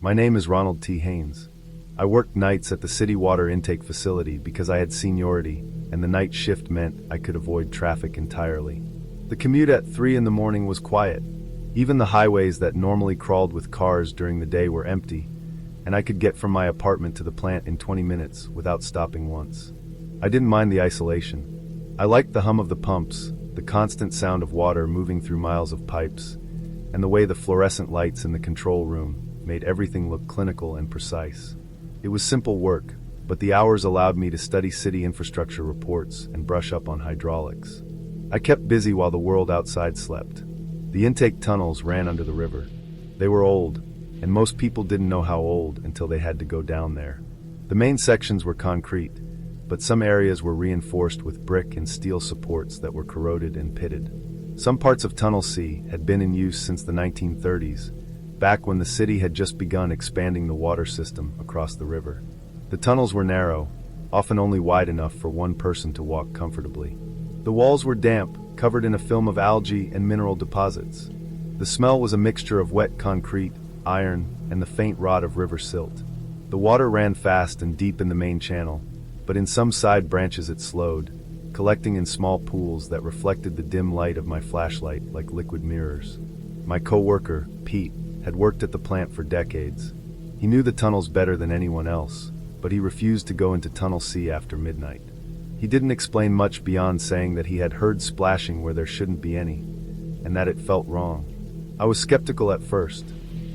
My name is Ronald T. Haynes. I worked nights at the city water intake facility because I had seniority, and the night shift meant I could avoid traffic entirely. The commute at 3 in the morning was quiet. Even the highways that normally crawled with cars during the day were empty, and I could get from my apartment to the plant in 20 minutes without stopping once. I didn't mind the isolation. I liked the hum of the pumps, the constant sound of water moving through miles of pipes, and the way the fluorescent lights in the control room made everything look clinical and precise. It was simple work, but the hours allowed me to study city infrastructure reports and brush up on hydraulics. I kept busy while the world outside slept. The intake tunnels ran under the river. They were old, and most people didn't know how old until they had to go down there. The main sections were concrete, but some areas were reinforced with brick and steel supports that were corroded and pitted. Some parts of Tunnel C had been in use since the 1930s, back when the city had just begun expanding the water system across the river. The tunnels were narrow, often only wide enough for one person to walk comfortably. The walls were damp, covered in a film of algae and mineral deposits. The smell was a mixture of wet concrete, iron, and the faint rot of river silt. The water ran fast and deep in the main channel, but in some side branches it slowed, collecting in small pools that reflected the dim light of my flashlight like liquid mirrors. My co-worker, Pete, had worked at the plant for decades. He knew the tunnels better than anyone else, but he refused to go into Tunnel C after midnight. He didn't explain much beyond saying that he had heard splashing where there shouldn't be any, and that it felt wrong. I was skeptical at first.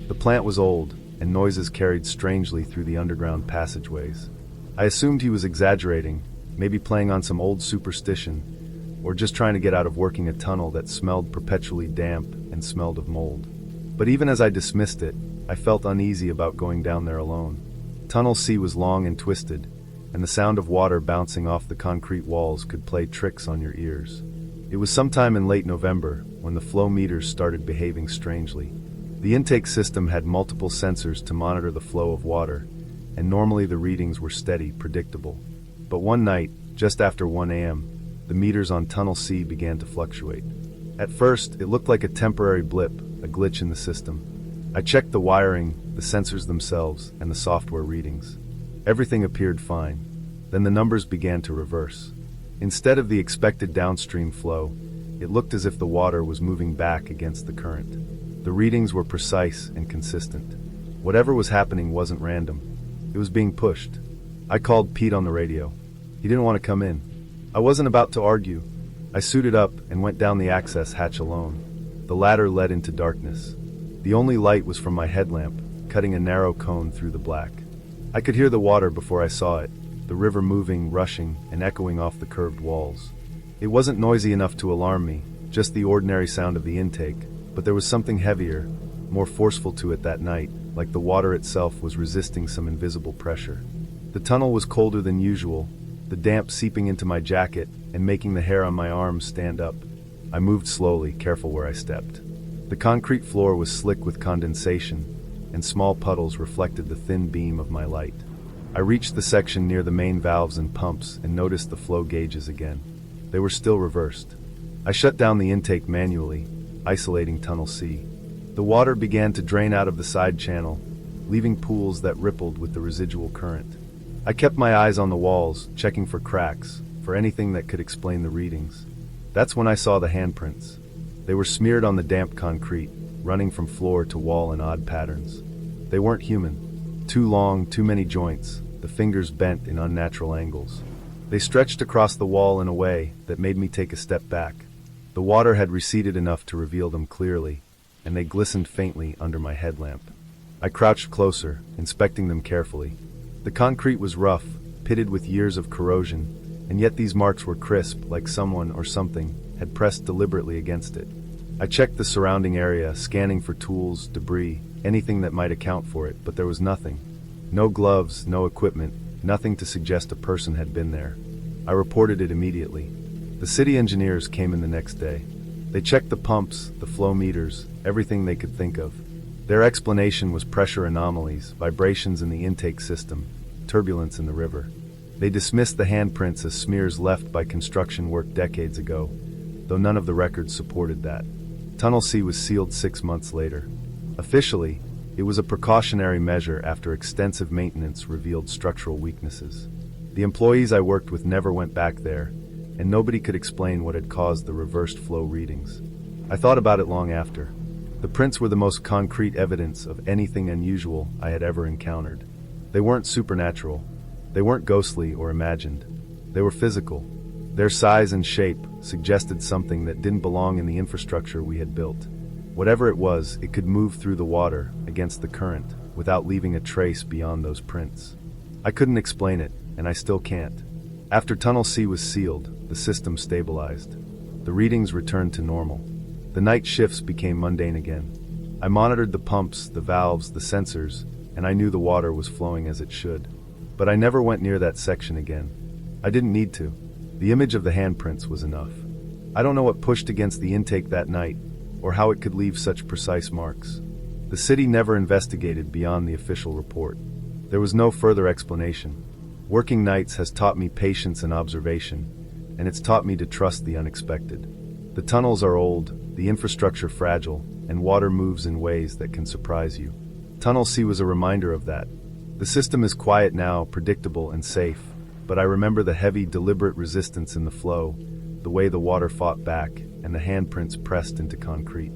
The plant was old, and noises carried strangely through the underground passageways. I assumed he was exaggerating, maybe playing on some old superstition, or just trying to get out of working a tunnel that smelled perpetually damp and smelled of mold. But even as I dismissed it, I felt uneasy about going down there alone. Tunnel C was long and twisted, and the sound of water bouncing off the concrete walls could play tricks on your ears. It was sometime in late November when the flow meters started behaving strangely. The intake system had multiple sensors to monitor the flow of water, and normally the readings were steady, predictable. But one night, just after 1 a.m., the meters on Tunnel C began to fluctuate. At first, it looked like a temporary blip, a glitch in the system. I checked the wiring, the sensors themselves, and the software readings. Everything appeared fine. Then the numbers began to reverse. Instead of the expected downstream flow, it looked as if the water was moving back against the current. The readings were precise and consistent. Whatever was happening wasn't random. It was being pushed. I called Pete on the radio. He didn't want to come in. I wasn't about to argue. I suited up and went down the access hatch alone. The ladder led into darkness. The only light was from my headlamp, cutting a narrow cone through the black. I could hear the water before I saw it, the river moving, rushing, and echoing off the curved walls. It wasn't noisy enough to alarm me, just the ordinary sound of the intake, but there was something heavier, more forceful to it that night, like the water itself was resisting some invisible pressure. The tunnel was colder than usual, the damp seeping into my jacket and making the hair on my arms stand up. I moved slowly, careful where I stepped. The concrete floor was slick with condensation, and small puddles reflected the thin beam of my light. I reached the section near the main valves and pumps and noticed the flow gauges again. They were still reversed. I shut down the intake manually, isolating Tunnel C. The water began to drain out of the side channel, leaving pools that rippled with the residual current. I kept my eyes on the walls, checking for cracks, for anything that could explain the readings. That's when I saw the handprints. They were smeared on the damp concrete, running from floor to wall in odd patterns. They weren't human. Too long, too many joints, the fingers bent in unnatural angles. They stretched across the wall in a way that made me take a step back. The water had receded enough to reveal them clearly, and they glistened faintly under my headlamp. I crouched closer, inspecting them carefully. The concrete was rough, pitted with years of corrosion, and yet these marks were crisp, like someone or something had pressed deliberately against it. I checked the surrounding area, scanning for tools, debris, anything that might account for it, but there was nothing. No gloves, no equipment, nothing to suggest a person had been there. I reported it immediately. The city engineers came in the next day. They checked the pumps, the flow meters, everything they could think of. Their explanation was pressure anomalies, vibrations in the intake system, turbulence in the river. They dismissed the handprints as smears left by construction work decades ago, though none of the records supported that. Tunnel C was sealed 6 months later. Officially, It was a precautionary measure after extensive maintenance revealed structural weaknesses. The employees I worked with never went back there, and nobody could explain what had caused the reversed flow readings. I thought about it long after. The prints were the most concrete evidence of anything unusual I had ever encountered. They weren't supernatural. They weren't ghostly or imagined. They were physical. Their size and shape suggested something that didn't belong in the infrastructure we had built. Whatever it was, it could move through the water against the current without leaving a trace beyond those prints. I couldn't explain it, and I still can't. After Tunnel C was sealed, the system stabilized. The readings returned to normal. The night shifts became mundane again. I monitored the pumps, the valves, the sensors, and I knew the water was flowing as it should. But I never went near that section again. I didn't need to. The image of the handprints was enough. I don't know what pushed against the intake that night, or how it could leave such precise marks. The city never investigated beyond the official report. There was no further explanation. Working nights has taught me patience and observation, and it's taught me to trust the unexpected. The tunnels are old, the infrastructure fragile, and water moves in ways that can surprise you. Tunnel C was a reminder of that. The system is quiet now, predictable and safe, but I remember the heavy, deliberate resistance in the flow, the way the water fought back, and the handprints pressed into concrete.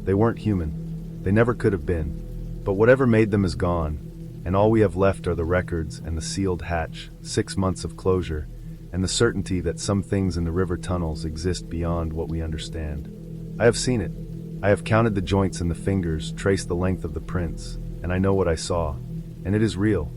They weren't human. They never could have been. But whatever made them is gone, and all we have left are the records and the sealed hatch, 6 months of closure, and the certainty that some things in the river tunnels exist beyond what we understand. I have seen it. I have counted the joints in the fingers, traced the length of the prints, and I know what I saw. And it is real.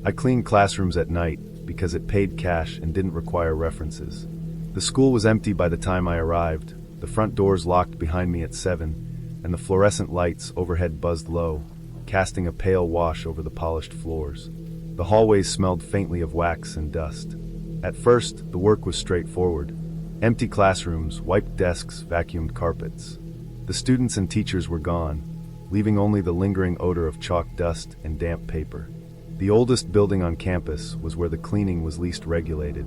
I cleaned classrooms at night because it paid cash and didn't require references. The school was empty by the time I arrived, the front doors locked behind me at 7, and the fluorescent lights overhead buzzed low, casting a pale wash over the polished floors. The hallways smelled faintly of wax and dust. At first, the work was straightforward. Empty classrooms, wiped desks, vacuumed carpets. The students and teachers were gone, leaving only the lingering odor of chalk dust and damp paper. The oldest building on campus was where the cleaning was least regulated.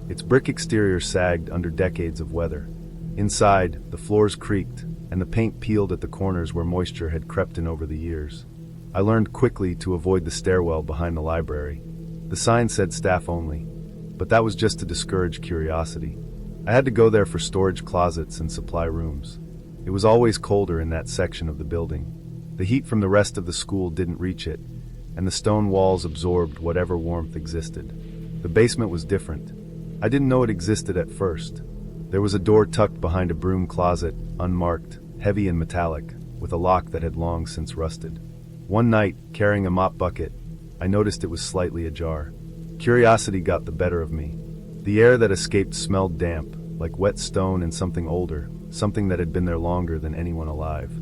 Its brick exterior sagged under decades of weather. Inside, the floors creaked, and the paint peeled at the corners where moisture had crept in over the years. I learned quickly to avoid the stairwell behind the library. The sign said staff only, but that was just to discourage curiosity. I had to go there for storage closets and supply rooms. It was always colder in that section of the building. The heat from the rest of the school didn't reach it, and the stone walls absorbed whatever warmth existed. The basement was different. I didn't know it existed at first. There was a door tucked behind a broom closet, unmarked, heavy and metallic, with a lock that had long since rusted. One night, carrying a mop bucket, I noticed it was slightly ajar. Curiosity got the better of me. The air that escaped smelled damp, like wet stone and something older, something that had been there longer than anyone alive.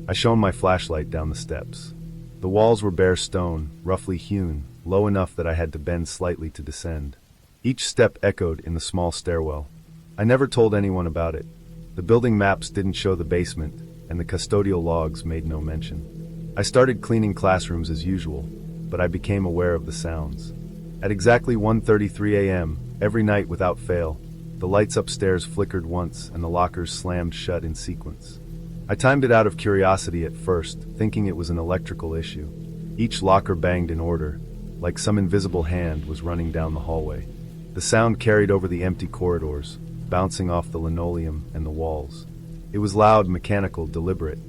I shone my flashlight down the steps. The walls were bare stone, roughly hewn, low enough that I had to bend slightly to descend. Each step echoed in the small stairwell. I never told anyone about it. The building maps didn't show the basement, and the custodial logs made no mention. I started cleaning classrooms as usual, but I became aware of the sounds. At exactly 1:33 a.m., every night without fail, the lights upstairs flickered once and the lockers slammed shut in sequence. I timed it out of curiosity at first, thinking it was an electrical issue. Each locker banged in order, like some invisible hand was running down the hallway. The sound carried over the empty corridors, bouncing off the linoleum and the walls. It was loud, mechanical, deliberate.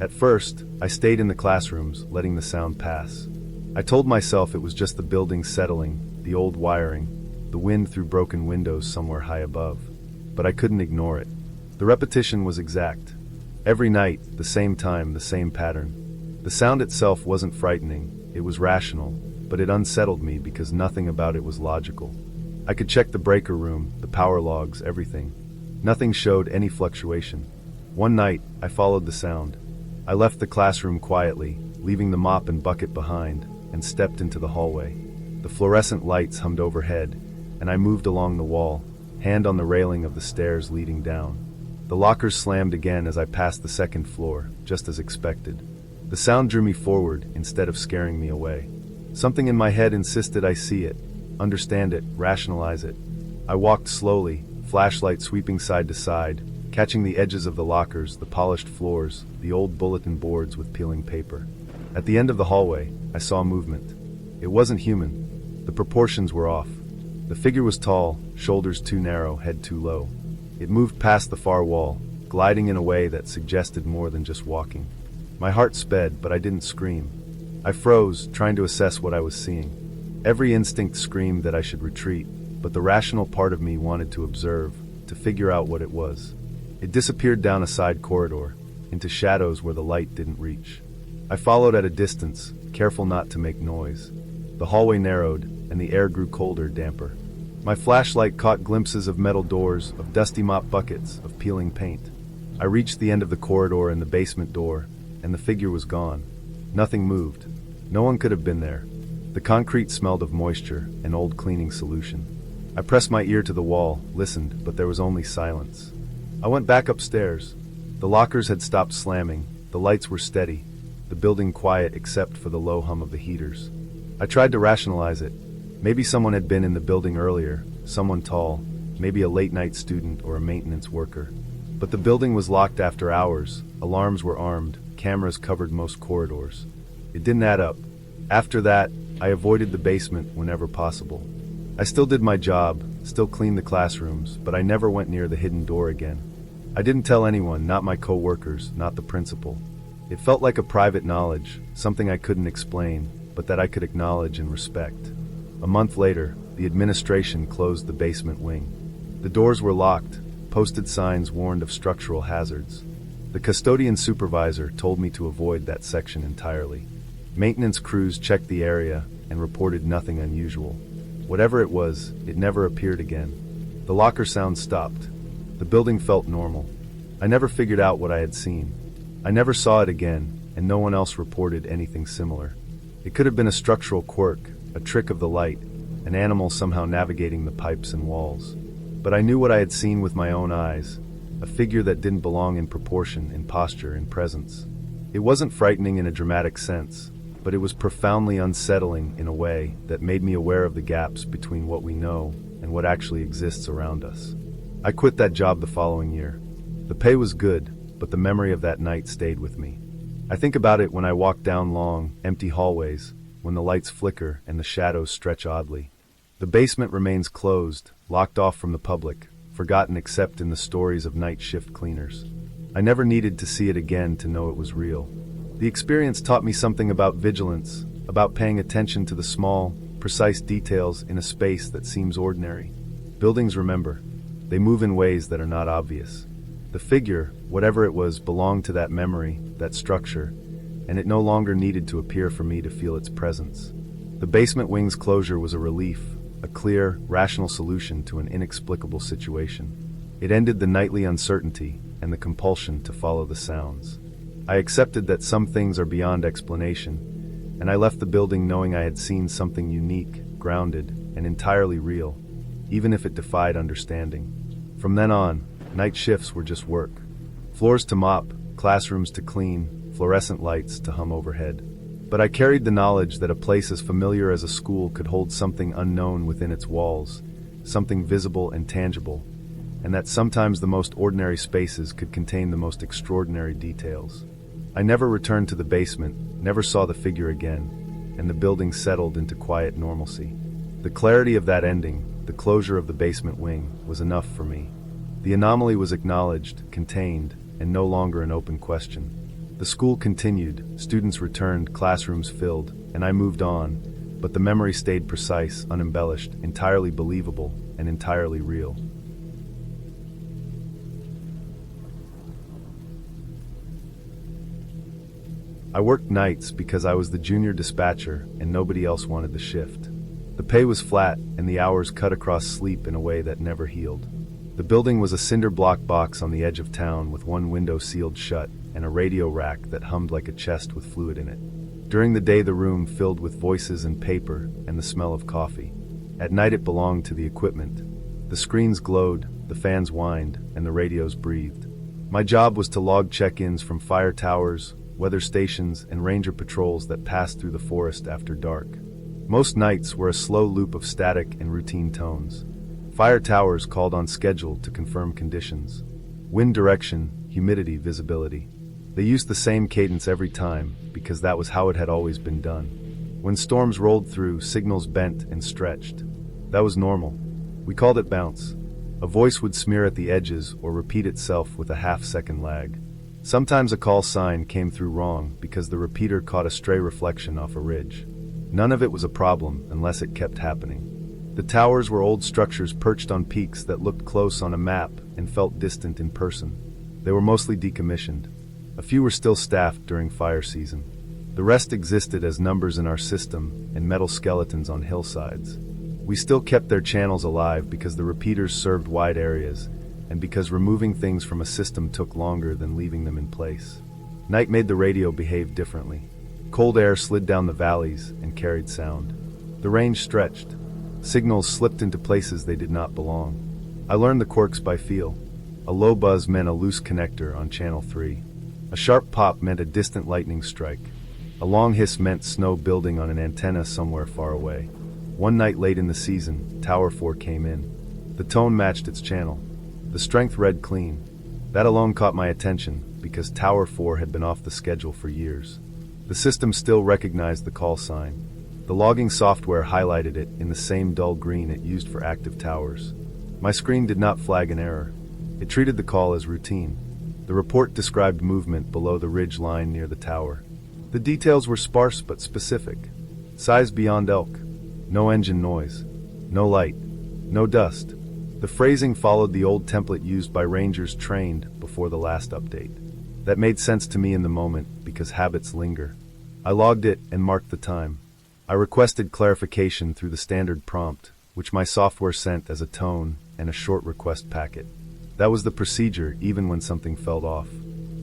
At first, I stayed in the classrooms, letting the sound pass. I told myself it was just the building settling, the old wiring, the wind through broken windows somewhere high above. But I couldn't ignore it. The repetition was exact. Every night, the same time, the same pattern. The sound itself wasn't frightening, it was rational, but it unsettled me because nothing about it was logical. I could check the breaker room, the power logs, everything. Nothing showed any fluctuation. One night, I followed the sound. I left the classroom quietly, leaving the mop and bucket behind, and stepped into the hallway. The fluorescent lights hummed overhead, and I moved along the wall, hand on the railing of the stairs leading down. The lockers slammed again as I passed the second floor, just as expected. The sound drew me forward instead of scaring me away. Something in my head insisted I see it, understand it, rationalize it. I walked slowly, flashlight sweeping side to side, catching the edges of the lockers, the polished floors, the old bulletin boards with peeling paper. At the end of the hallway, I saw movement. It wasn't human. The proportions were off. The figure was tall, shoulders too narrow, head too low. It moved past the far wall, gliding in a way that suggested more than just walking. My heart sped, but I didn't scream. I froze, trying to assess what I was seeing. Every instinct screamed that I should retreat, but the rational part of me wanted to observe, to figure out what it was. It disappeared down a side corridor, into shadows where the light didn't reach. I followed at a distance, careful not to make noise. The hallway narrowed, and the air grew colder, damper. My flashlight caught glimpses of metal doors, of dusty mop buckets, of peeling paint. I reached the end of the corridor and the basement door, and the figure was gone. Nothing moved. No one could have been there. The concrete smelled of moisture, an old cleaning solution. I pressed my ear to the wall, listened, but there was only silence. I went back upstairs. The lockers had stopped slamming, the lights were steady, the building quiet except for the low hum of the heaters. I tried to rationalize it. Maybe someone had been in the building earlier, someone tall, maybe a late-night student or a maintenance worker. But the building was locked after hours, alarms were armed, cameras covered most corridors. It didn't add up. After that, I avoided the basement whenever possible. I still did my job, still cleaned the classrooms, but I never went near the hidden door again. I didn't tell anyone, not my co-workers, not the principal. It felt like a private knowledge, something I couldn't explain, but that I could acknowledge and respect. A month later, the administration closed the basement wing. The doors were locked, posted signs warned of structural hazards. The custodian supervisor told me to avoid that section entirely. Maintenance crews checked the area and reported nothing unusual. Whatever it was, it never appeared again. The locker sound stopped. The building felt normal. I never figured out what I had seen. I never saw it again, and no one else reported anything similar. It could have been a structural quirk, a trick of the light, an animal somehow navigating the pipes and walls. But I knew what I had seen with my own eyes, a figure that didn't belong in proportion, in posture, in presence. It wasn't frightening in a dramatic sense, but it was profoundly unsettling in a way that made me aware of the gaps between what we know and what actually exists around us. I quit that job the following year. The pay was good, but the memory of that night stayed with me. I think about it when I walk down long, empty hallways, when the lights flicker and the shadows stretch oddly. The basement remains closed, locked off from the public, forgotten except in the stories of night shift cleaners. I never needed to see it again to know it was real. The experience taught me something about vigilance, about paying attention to the small, precise details in a space that seems ordinary. Buildings remember. They move in ways that are not obvious. The figure, whatever it was, belonged to that memory, that structure, and it no longer needed to appear for me to feel its presence. The basement wing's closure was a relief, a clear, rational solution to an inexplicable situation. It ended the nightly uncertainty and the compulsion to follow the sounds. I accepted that some things are beyond explanation, and I left the building knowing I had seen something unique, grounded, and entirely real, even if it defied understanding. From then on, night shifts were just work. Floors to mop, classrooms to clean, fluorescent lights to hum overhead. But I carried the knowledge that a place as familiar as a school could hold something unknown within its walls, something visible and tangible, and that sometimes the most ordinary spaces could contain the most extraordinary details. I never returned to the basement, never saw the figure again, and the building settled into quiet normalcy. The clarity of that ending, the closure of the basement wing, was enough for me. The anomaly was acknowledged, contained, and no longer an open question. The school continued, students returned, classrooms filled, and I moved on, but the memory stayed precise, unembellished, entirely believable, and entirely real. I worked nights because I was the junior dispatcher and nobody else wanted the shift. The pay was flat and the hours cut across sleep in a way that never healed. The building was a cinder block box on the edge of town with one window sealed shut and a radio rack that hummed like a chest with fluid in it. During the day the room filled with voices and paper and the smell of coffee. At night it belonged to the equipment. The screens glowed, the fans whined, and the radios breathed. My job was to log check-ins from fire towers, weather stations, and ranger patrols that passed through the forest after dark. Most nights were a slow loop of static and routine tones. Fire towers called on schedule to confirm conditions. Wind direction, humidity, visibility. They used the same cadence every time because that was how it had always been done. When storms rolled through, signals bent and stretched. That was normal. We called it bounce. A voice would smear at the edges or repeat itself with a half-second lag. Sometimes a call sign came through wrong because the repeater caught a stray reflection off a ridge. None of it was a problem unless it kept happening. The towers were old structures perched on peaks that looked close on a map and felt distant in person. They were mostly decommissioned. A few were still staffed during fire season. The rest existed as numbers in our system and metal skeletons on hillsides. We still kept their channels alive because the repeaters served wide areas, and because removing things from a system took longer than leaving them in place. Night made the radio behave differently. Cold air slid down the valleys and carried sound. The range stretched. Signals slipped into places they did not belong. I learned the quirks by feel. A low buzz meant a loose connector on channel 3. A sharp pop meant a distant lightning strike. A long hiss meant snow building on an antenna somewhere far away. One night late in the season, Tower 4 came in. The tone matched its channel. The strength read clean. That alone caught my attention because Tower 4 had been off the schedule for years. The system still recognized the call sign. The logging software highlighted it in the same dull green it used for active towers. My screen did not flag an error. It treated the call as routine. The report described movement below the ridge line near the tower. The details were sparse but specific. Size beyond elk. No engine noise. No light. No dust. The phrasing followed the old template used by rangers trained before the last update. That made sense to me in the moment because habits linger. I logged it and marked the time. I requested clarification through the standard prompt, which my software sent as a tone and a short request packet. That was the procedure even when something felt off.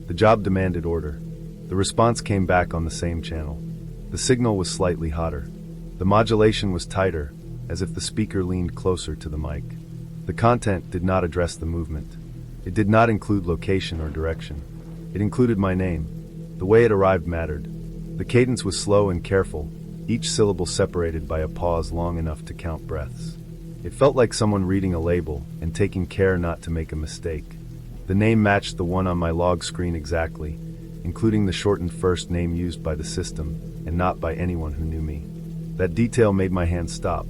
The job demanded order. The response came back on the same channel. The signal was slightly hotter. The modulation was tighter, as if the speaker leaned closer to the mic. The content did not address the movement. It did not include location or direction. It included my name. The way it arrived mattered. The cadence was slow and careful, each syllable separated by a pause long enough to count breaths. It felt like someone reading a label and taking care not to make a mistake. The name matched the one on my log screen exactly, including the shortened first name used by the system and not by anyone who knew me. That detail made my hand stop.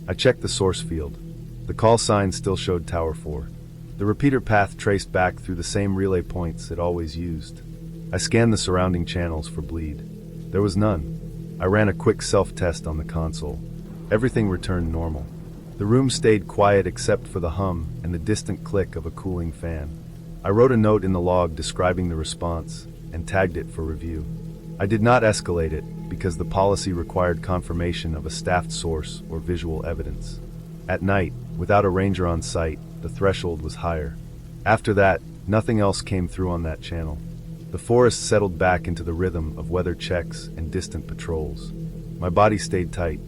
I checked the source field. The call sign still showed Tower 4. The repeater path traced back through the same relay points it always used. I scanned the surrounding channels for bleed. There was none. I ran a quick self-test on the console. Everything returned normal. The room stayed quiet except for the hum and the distant click of a cooling fan. I wrote a note in the log describing the response and tagged it for review. I did not escalate it because the policy required confirmation of a staffed source or visual evidence. At night, without a ranger on site, the threshold was higher. After that, nothing else came through on that channel. The forest settled back into the rhythm of weather checks and distant patrols. My body stayed tight.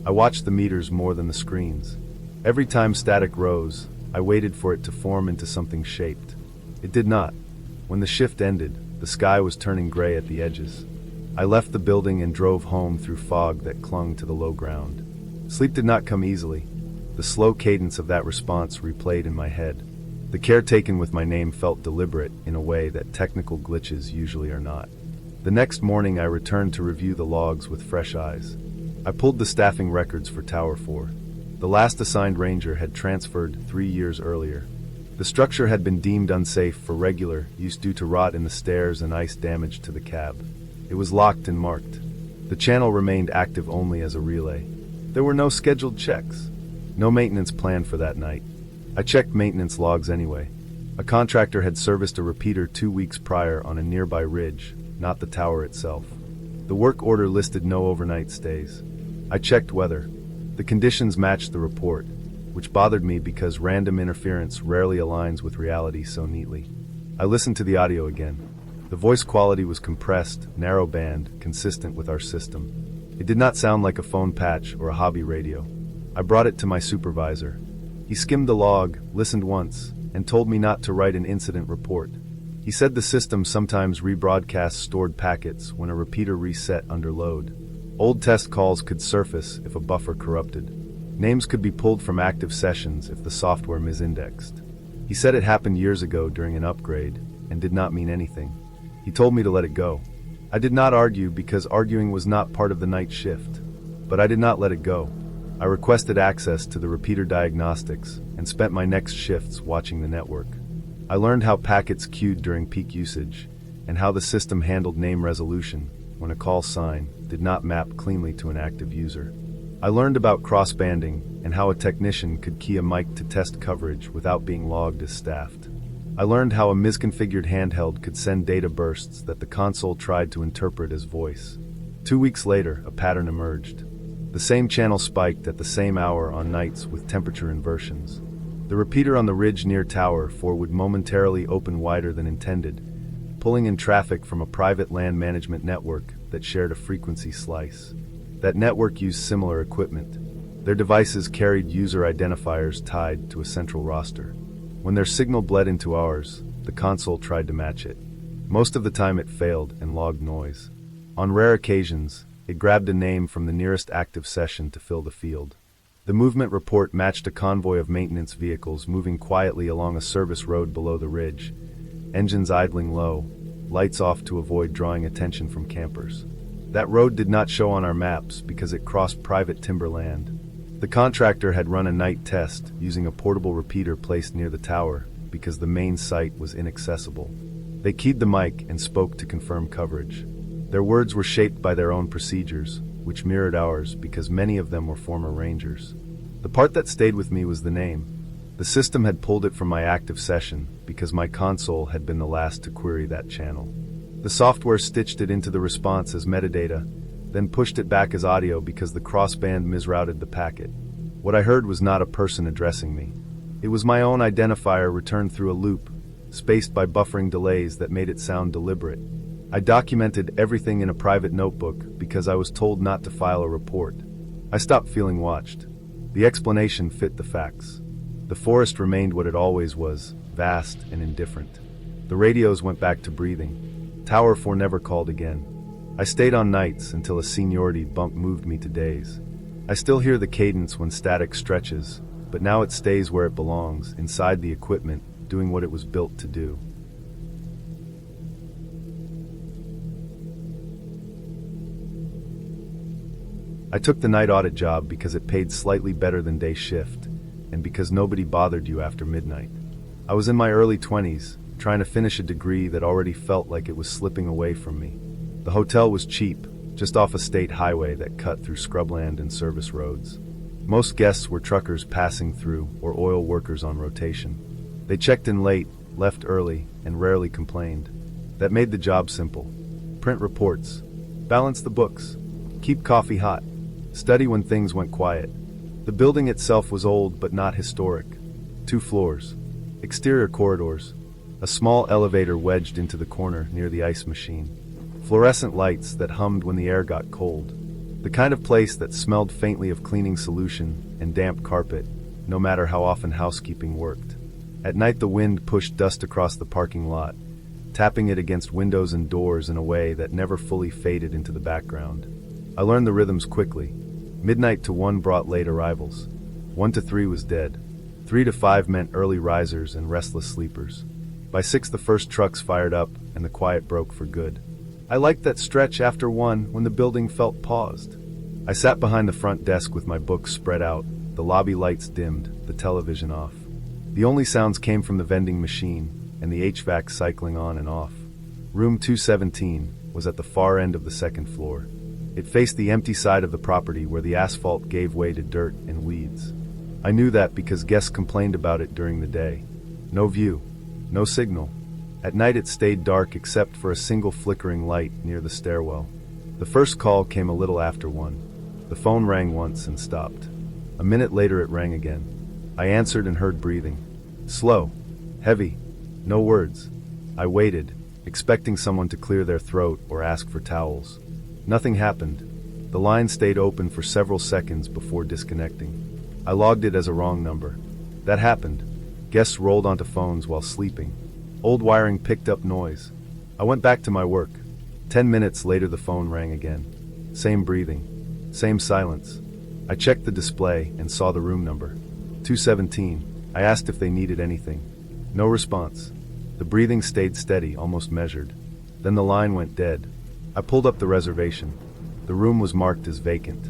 I watched the meters more than the screens. Every time static rose, I waited for it to form into something shaped. It did not. When the shift ended, the sky was turning gray at the edges. I left the building and drove home through fog that clung to the low ground. Sleep did not come easily. The slow cadence of that response replayed in my head. The care taken with my name felt deliberate in a way that technical glitches usually are not. The next morning I returned to review the logs with fresh eyes. I pulled the staffing records for Tower 4. The last assigned ranger had transferred 3 years earlier. The structure had been deemed unsafe for regular use due to rot in the stairs and ice damage to the cab. It was locked and marked. The channel remained active only as a relay. There were no scheduled checks. No maintenance planned for that night. I checked maintenance logs anyway. A contractor had serviced a repeater 2 weeks prior on a nearby ridge, not the tower itself. The work order listed no overnight stays. I checked weather. The conditions matched the report, which bothered me because random interference rarely aligns with reality so neatly. I listened to the audio again. The voice quality was compressed, narrow-band, consistent with our system. It did not sound like a phone patch or a hobby radio. I brought it to my supervisor. He skimmed the log, listened once, and told me not to write an incident report. He said the system sometimes rebroadcasts stored packets when a repeater reset under load. Old test calls could surface if a buffer corrupted. Names could be pulled from active sessions if the software misindexed. He said it happened years ago during an upgrade and did not mean anything. He told me to let it go. I did not argue because arguing was not part of the night shift. But I did not let it go. I requested access to the repeater diagnostics and spent my next shifts watching the network. I learned how packets queued during peak usage and how the system handled name resolution when a call sign did not map cleanly to an active user. I learned about cross-banding and how a technician could key a mic to test coverage without being logged as staffed. I learned how a misconfigured handheld could send data bursts that the console tried to interpret as voice. 2 weeks later, a pattern emerged. The same channel spiked at the same hour on nights with temperature inversions. The repeater on the ridge near Tower 4 would momentarily open wider than intended, pulling in traffic from a private land management network that shared a frequency slice. That network used similar equipment. Their devices carried user identifiers tied to a central roster. When their signal bled into ours, the console tried to match it. Most of the time it failed and logged noise. On rare occasions, it grabbed a name from the nearest active session to fill the field. The movement report matched a convoy of maintenance vehicles moving quietly along a service road below the ridge, engines idling low, lights off to avoid drawing attention from campers. That road did not show on our maps because it crossed private timberland. The contractor had run a night test using a portable repeater placed near the tower because the main site was inaccessible. They keyed the mic and spoke to confirm coverage. Their words were shaped by their own procedures, which mirrored ours because many of them were former rangers. The part that stayed with me was the name. The system had pulled it from my active session because my console had been the last to query that channel. The software stitched it into the response as metadata, then pushed it back as audio because the crossband misrouted the packet. What I heard was not a person addressing me. It was my own identifier returned through a loop, spaced by buffering delays that made it sound deliberate. I documented everything in a private notebook because I was told not to file a report. I stopped feeling watched. The explanation fit the facts. The forest remained what it always was, vast and indifferent. The radios went back to breathing. Tower 4 never called again. I stayed on nights until a seniority bump moved me to days. I still hear the cadence when static stretches, but now it stays where it belongs, inside the equipment, doing what it was built to do. I took the night audit job because it paid slightly better than day shift, and because nobody bothered you after midnight. I was in my early 20s, trying to finish a degree that already felt like it was slipping away from me. The hotel was cheap, just off a state highway that cut through scrubland and service roads. Most guests were truckers passing through or oil workers on rotation. They checked in late, left early, and rarely complained. That made the job simple. Print reports, balance the books, keep coffee hot, study when things went quiet. The building itself was old but not historic. 2 floors, exterior corridors, a small elevator wedged into the corner near the ice machine. Fluorescent lights that hummed when the air got cold. The kind of place that smelled faintly of cleaning solution and damp carpet, no matter how often housekeeping worked. At night the wind pushed dust across the parking lot, tapping it against windows and doors in a way that never fully faded into the background. I learned the rhythms quickly. Midnight to 1 brought late arrivals. 1 to 3 was dead. 3 to 5 meant early risers and restless sleepers. By 6 the first trucks fired up and the quiet broke for good. I liked that stretch after 1 when the building felt paused. I sat behind the front desk with my books spread out, the lobby lights dimmed, the television off. The only sounds came from the vending machine and the HVAC cycling on and off. Room 217 was at the far end of the 2nd floor. It faced the empty side of the property where the asphalt gave way to dirt and weeds. I knew that because guests complained about it during the day. No view, no signal. At night it stayed dark except for a single flickering light near the stairwell. The first call came a little after 1. The phone rang once and stopped. A minute later it rang again. I answered and heard breathing. Slow, heavy, no words. I waited, expecting someone to clear their throat or ask for towels. Nothing happened. The line stayed open for several seconds before disconnecting. I logged it as a wrong number. That happened. Guests rolled onto phones while sleeping. Old wiring picked up noise. I went back to my work. 10 minutes later the phone rang again. Same breathing. Same silence. I checked the display and saw the room number. 217. I asked if they needed anything. No response. The breathing stayed steady, almost measured. Then the line went dead. I pulled up the reservation. The room was marked as vacant.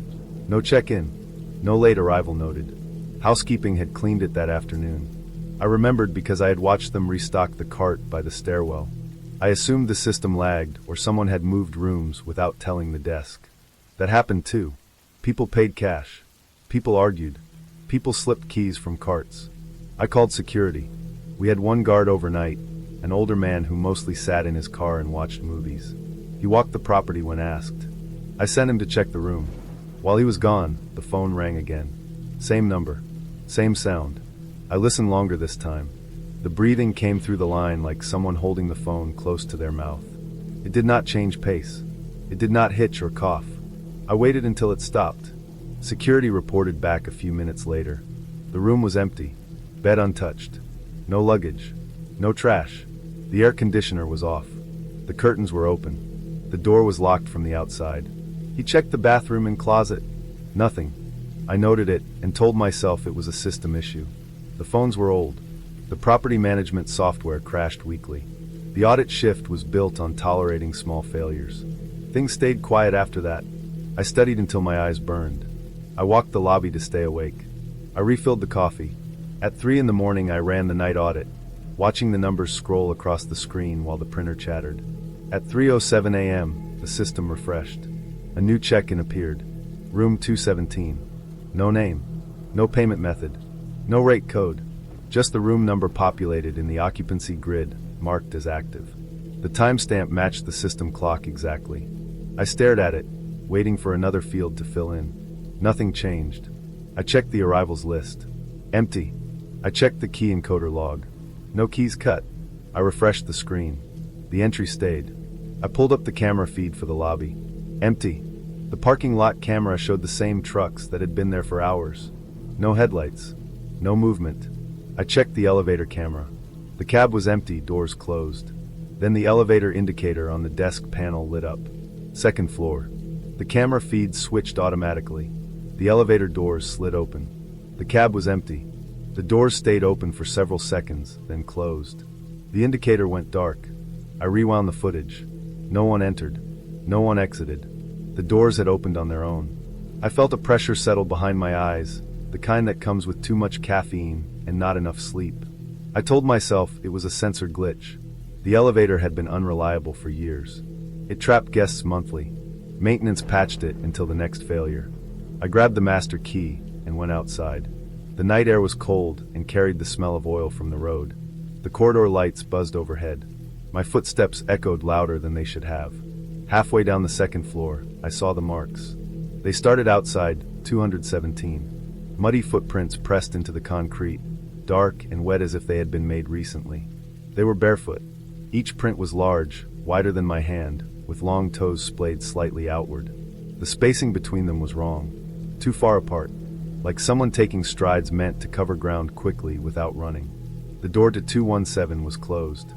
No check-in. No late arrival noted. Housekeeping had cleaned it that afternoon. I remembered because I had watched them restock the cart by the stairwell. I assumed the system lagged or someone had moved rooms without telling the desk. That happened too. People paid cash. People argued. People slipped keys from carts. I called security. We had one guard overnight, an older man who mostly sat in his car and watched movies. He walked the property when asked. I sent him to check the room. While he was gone, the phone rang again. Same number. Same sound. I listened longer this time. The breathing came through the line like someone holding the phone close to their mouth. It did not change pace. It did not hitch or cough. I waited until it stopped. Security reported back a few minutes later. The room was empty. Bed untouched. No luggage. No trash. The air conditioner was off. The curtains were open. The door was locked from the outside. He checked the bathroom and closet. Nothing. I noted it and told myself it was a system issue. The phones were old. The property management software crashed weekly. The audit shift was built on tolerating small failures. Things stayed quiet after that. I studied until my eyes burned. I walked the lobby to stay awake. I refilled the coffee. At 3 in the morning I ran the night audit, watching the numbers scroll across the screen while the printer chattered. At 3:07 a.m., the system refreshed. A new check-in appeared. Room 217. No name. No payment method. No rate code. Just the room number populated in the occupancy grid, marked as active. The timestamp matched the system clock exactly. I stared at it, waiting for another field to fill in. Nothing changed. I checked the arrivals list. Empty. I checked the key encoder log. No keys cut. I refreshed the screen. The entry stayed. I pulled up the camera feed for the lobby. Empty. The parking lot camera showed the same trucks that had been there for hours. No headlights. No movement. I checked the elevator camera. The cab was empty, doors closed. Then the elevator indicator on the desk panel lit up. Second floor. The camera feed switched automatically. The elevator doors slid open. The cab was empty. The doors stayed open for several seconds, then closed. The indicator went dark. I rewound the footage. No one entered. No one exited. The doors had opened on their own. I felt a pressure settle behind my eyes, the kind that comes with too much caffeine and not enough sleep. I told myself it was a sensor glitch. The elevator had been unreliable for years. It trapped guests monthly. Maintenance patched it until the next failure. I grabbed the master key and went outside. The night air was cold and carried the smell of oil from the road. The corridor lights buzzed overhead. My footsteps echoed louder than they should have. Halfway down the second floor, I saw the marks. They started outside 217. Muddy footprints pressed into the concrete, dark and wet as if they had been made recently. They were barefoot. Each print was large, wider than my hand, with long toes splayed slightly outward. The spacing between them was wrong. Too far apart, like someone taking strides meant to cover ground quickly without running. The door to 217 was closed.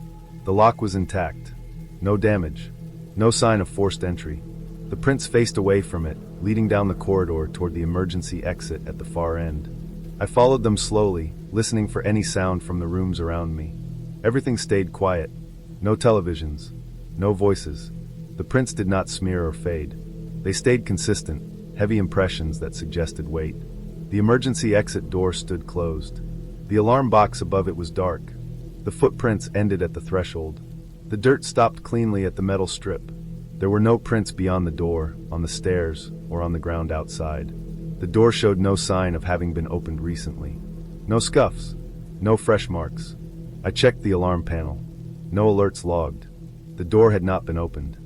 The lock was intact. No damage. No sign of forced entry. The prints faced away from it, leading down the corridor toward the emergency exit at the far end. I followed them slowly, listening for any sound from the rooms around me. Everything stayed quiet. No televisions. No voices. The prints did not smear or fade. They stayed consistent, heavy impressions that suggested weight. The emergency exit door stood closed. The alarm box above it was dark. The footprints ended at the threshold. The dirt stopped cleanly at the metal strip. There were no prints beyond the door, on the stairs, or on the ground outside. The door showed no sign of having been opened recently. No scuffs. No fresh marks. I checked the alarm panel. No alerts logged. The door had not been opened.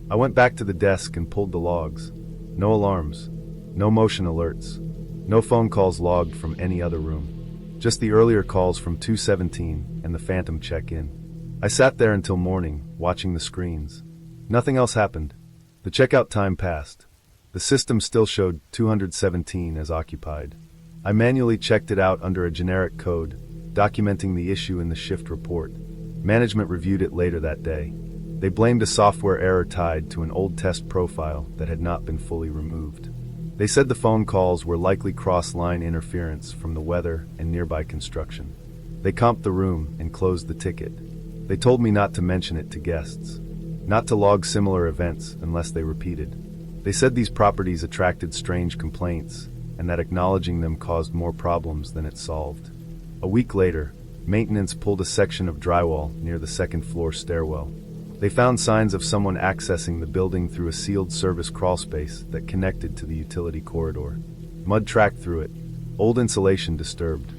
I went back to the desk and pulled the logs. No alarms. No motion alerts. No phone calls logged from any other room. Just the earlier calls from 217 and the phantom check-in. I sat there until morning, watching the screens. Nothing else happened. The checkout time passed. The system still showed 217 as occupied. I manually checked it out under a generic code, documenting the issue in the shift report. Management reviewed it later that day. They blamed a software error tied to an old test profile that had not been fully removed. They said the phone calls were likely cross-line interference from the weather and nearby construction. They comped the room and closed the ticket. They told me not to mention it to guests, not to log similar events unless they repeated. They said these properties attracted strange complaints and that acknowledging them caused more problems than it solved. A week later, maintenance pulled a section of drywall near the second-floor stairwell. They found signs of someone accessing the building through a sealed service crawlspace that connected to the utility corridor. Mud tracked through it, old insulation disturbed,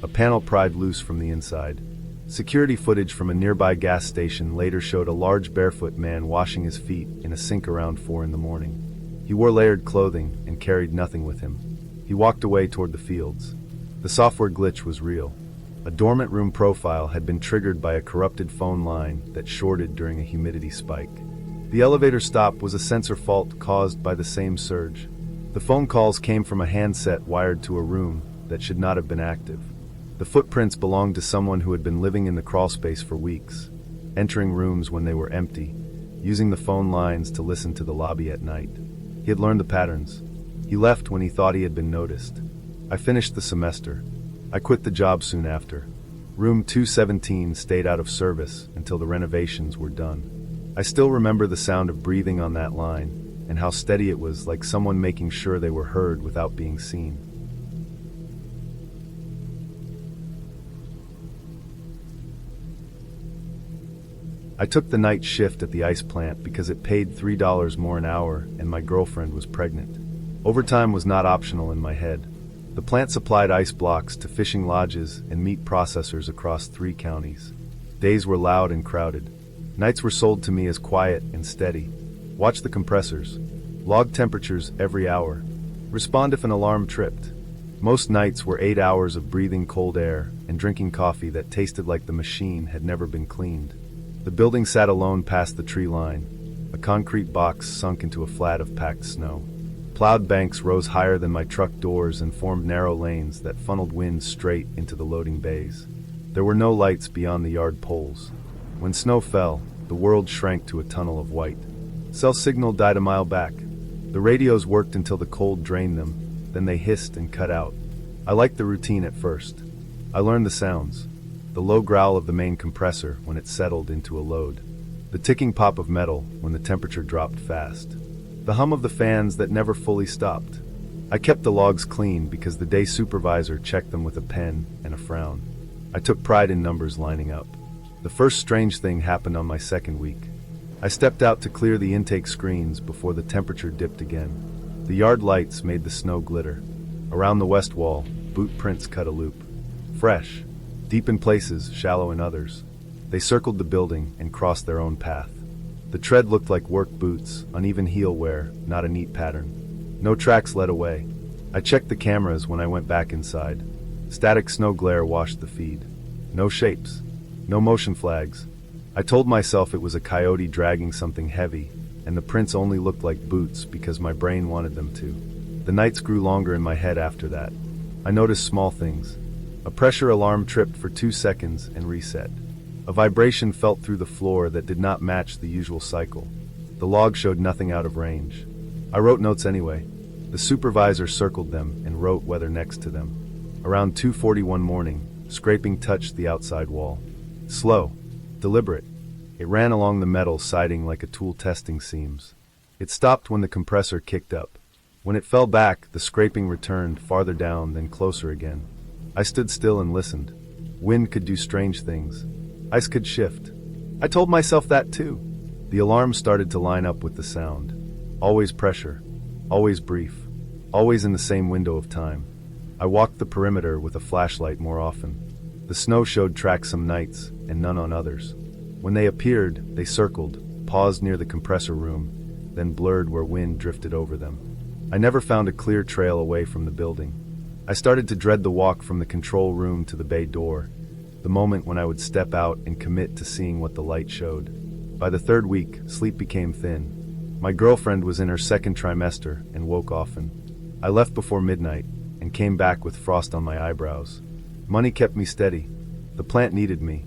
a panel pried loose from the inside. Security footage from a nearby gas station later showed a large barefoot man washing his feet in a sink around 4 a.m. He wore layered clothing and carried nothing with him. He walked away toward the fields. The software glitch was real. A dormant room profile had been triggered by a corrupted phone line that shorted during a humidity spike. The elevator stop was a sensor fault caused by the same surge. The phone calls came from a handset wired to a room that should not have been active. The footprints belonged to someone who had been living in the crawlspace for weeks, entering rooms when they were empty, using the phone lines to listen to the lobby at night. He had learned the patterns. He left when he thought he had been noticed. I finished the semester. I quit the job soon after. Room 217 stayed out of service until the renovations were done. I still remember the sound of breathing on that line and how steady it was, like someone making sure they were heard without being seen. I took the night shift at the ice plant because it paid $3 more an hour and my girlfriend was pregnant. Overtime was not optional in my head. The plant supplied ice blocks to fishing lodges and meat processors across 3 counties. Days were loud and crowded. Nights were sold to me as quiet and steady. Watch the compressors. Log temperatures every hour. Respond if an alarm tripped. Most nights were 8 hours of breathing cold air and drinking coffee that tasted like the machine had never been cleaned. The building sat alone past the tree line, a concrete box sunk into a flat of packed snow. Plowed banks rose higher than my truck doors and formed narrow lanes that funneled wind straight into the loading bays. There were no lights beyond the yard poles. When snow fell, the world shrank to a tunnel of white. Cell signal died a mile back. The radios worked until the cold drained them, then they hissed and cut out. I liked the routine at first. I learned the sounds. The low growl of the main compressor when it settled into a load. The ticking pop of metal when the temperature dropped fast. The hum of the fans that never fully stopped. I kept the logs clean because the day supervisor checked them with a pen and a frown. I took pride in numbers lining up. The first strange thing happened on my second week. I stepped out to clear the intake screens before the temperature dipped again. The yard lights made the snow glitter. Around the west wall, boot prints cut a loop. Fresh, deep in places, shallow in others. They circled the building and crossed their own path. The tread looked like work boots, uneven heel wear, not a neat pattern. No tracks led away. I checked the cameras when I went back inside. Static snow glare washed the feed. No shapes. No motion flags. I told myself it was a coyote dragging something heavy, and the prints only looked like boots because my brain wanted them to. The nights grew longer in my head after that. I noticed small things. A pressure alarm tripped for 2 seconds and reset. A vibration felt through the floor that did not match the usual cycle. The log showed nothing out of range. I wrote notes anyway. The supervisor circled them and wrote weather next to them. Around 2:41 morning, scraping touched the outside wall. Slow, deliberate. It ran along the metal siding like a tool testing seams. It stopped when the compressor kicked up. When it fell back, the scraping returned farther down, then closer again. I stood still and listened. Wind could do strange things. Ice could shift. I told myself that too. The alarm started to line up with the sound. Always pressure. Always brief. Always in the same window of time. I walked the perimeter with a flashlight more often. The snow showed tracks some nights and none on others. When they appeared, they circled, paused near the compressor room, then blurred where wind drifted over them. I never found a clear trail away from the building. I started to dread the walk from the control room to the bay door, the moment when I would step out and commit to seeing what the light showed. By the 3rd week, sleep became thin. My girlfriend was in her 2nd trimester and woke often. I left before midnight and came back with frost on my eyebrows. Money kept me steady. The plant needed me.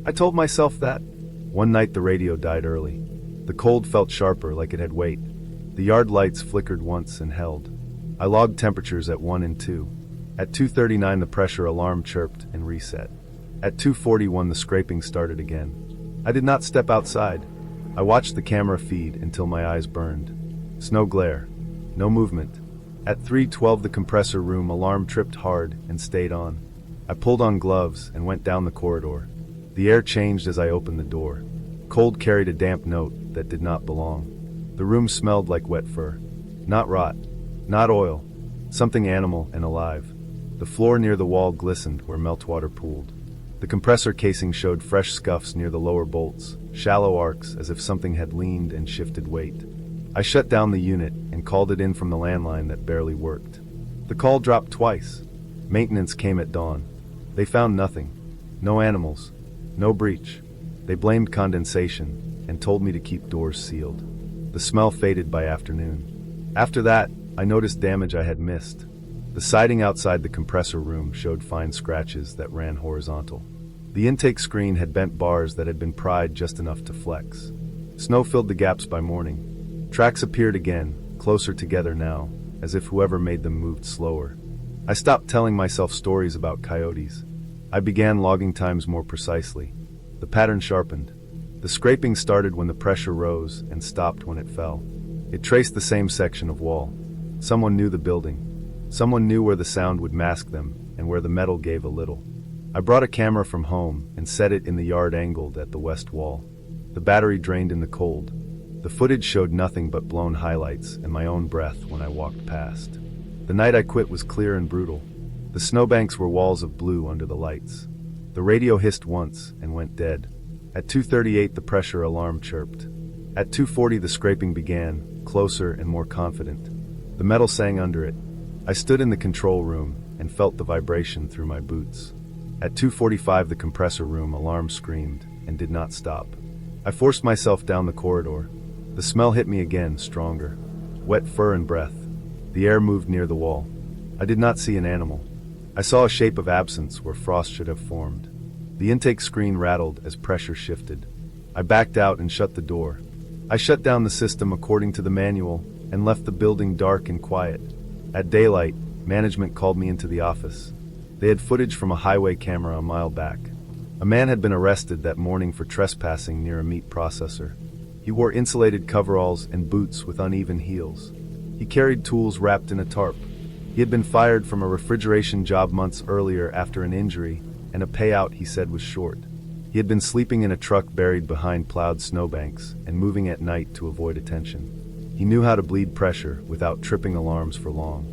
I told myself that. One night the radio died early. The cold felt sharper, like it had weight. The yard lights flickered once and held. I logged temperatures at 1 and 2. At 2:39 the pressure alarm chirped and reset. At 2:41 the scraping started again. I did not step outside. I watched the camera feed until my eyes burned. Snow glare. No movement. At 3:12 the compressor room alarm tripped hard and stayed on. I pulled on gloves and went down the corridor. The air changed as I opened the door. Cold carried a damp note that did not belong. The room smelled like wet fur. Not rot. Not oil. Something animal and alive. The floor near the wall glistened where meltwater pooled. The compressor casing showed fresh scuffs near the lower bolts, shallow arcs as if something had leaned and shifted weight. I shut down the unit and called it in from the landline that barely worked. The call dropped twice. Maintenance came at dawn. They found nothing. No animals. No breach. They blamed condensation and told me to keep doors sealed. The smell faded by afternoon. After that, I noticed damage I had missed. The siding outside the compressor room showed fine scratches that ran horizontal. The intake screen had bent bars that had been pried just enough to flex. Snow filled the gaps by morning. Tracks appeared again, closer together now, as if whoever made them moved slower. I stopped telling myself stories about coyotes. I began logging times more precisely. The pattern sharpened. The scraping started when the pressure rose and stopped when it fell. It traced the same section of wall. Someone knew the building. Someone knew where the sound would mask them and where the metal gave a little. I brought a camera from home and set it in the yard angled at the west wall. The battery drained in the cold. The footage showed nothing but blown highlights and my own breath when I walked past. The night I quit was clear and brutal. The snowbanks were walls of blue under the lights. The radio hissed once and went dead. At 2:38 the pressure alarm chirped. At 2:40 the scraping began, closer and more confident. The metal sang under it. I stood in the control room and felt the vibration through my boots. At 2:45 the compressor room alarm screamed and did not stop. I forced myself down the corridor. The smell hit me again, stronger. Wet fur and breath. The air moved near the wall. I did not see an animal. I saw a shape of absence where frost should have formed. The intake screen rattled as pressure shifted. I backed out and shut the door. I shut down the system according to the manual and left the building dark and quiet. At daylight, management called me into the office. They had footage from a highway camera a mile back. A man had been arrested that morning for trespassing near a meat processor. He wore insulated coveralls and boots with uneven heels. He carried tools wrapped in a tarp. He had been fired from a refrigeration job months earlier after an injury, and a payout he said was short. He had been sleeping in a truck buried behind plowed snowbanks and moving at night to avoid attention. He knew how to bleed pressure without tripping alarms for long.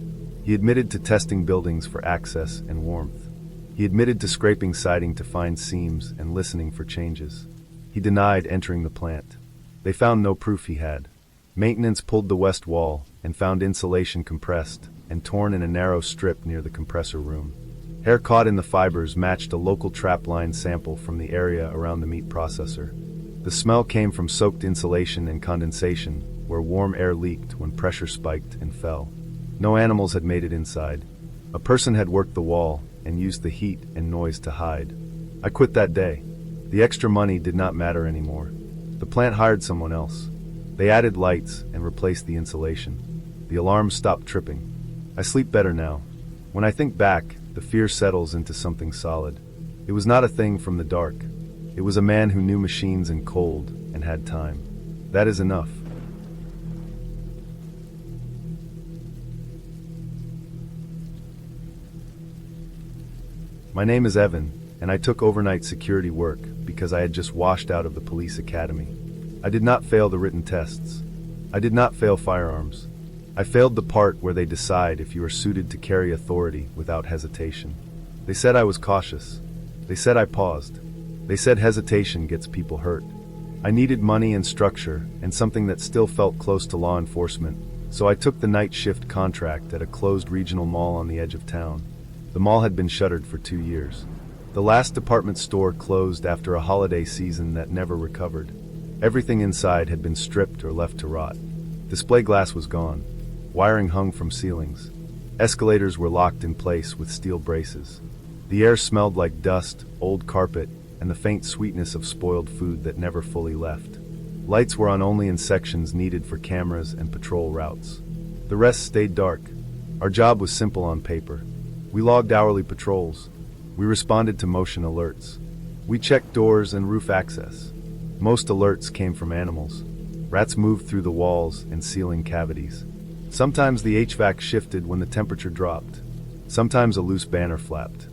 He admitted to testing buildings for access and warmth. He admitted to scraping siding to find seams and listening for changes. He denied entering the plant. They found no proof he had. Maintenance pulled the west wall and found insulation compressed and torn in a narrow strip near the compressor room. Hair caught in the fibers matched a local trap line sample from the area around the meat processor. The smell came from soaked insulation and condensation, where warm air leaked when pressure spiked and fell. No animals had made it inside. A person had worked the wall and used the heat and noise to hide. I quit that day. The extra money did not matter anymore. The plant hired someone else. They added lights and replaced the insulation. The alarm stopped tripping. I sleep better now. When I think back, the fear settles into something solid. It was not a thing from the dark. It was a man who knew machines and cold and had time. That is enough. My name is Evan, and I took overnight security work because I had just washed out of the police academy. I did not fail the written tests. I did not fail firearms. I failed the part where they decide if you are suited to carry authority without hesitation. They said I was cautious. They said I paused. They said hesitation gets people hurt. I needed money and structure and something that still felt close to law enforcement, so I took the night shift contract at a closed regional mall on the edge of town. The mall had been shuttered for 2 years. The last department store closed after a holiday season that never recovered. Everything inside had been stripped or left to rot. Display glass was gone. Wiring hung from ceilings. Escalators were locked in place with steel braces. The air smelled like dust, old carpet, and the faint sweetness of spoiled food that never fully left. Lights were on only in sections needed for cameras and patrol routes. The rest stayed dark. Our job was simple on paper. We logged hourly patrols. We responded to motion alerts. We checked doors and roof access. Most alerts came from animals. Rats moved through the walls and ceiling cavities. Sometimes the HVAC shifted when the temperature dropped. Sometimes a loose banner flapped.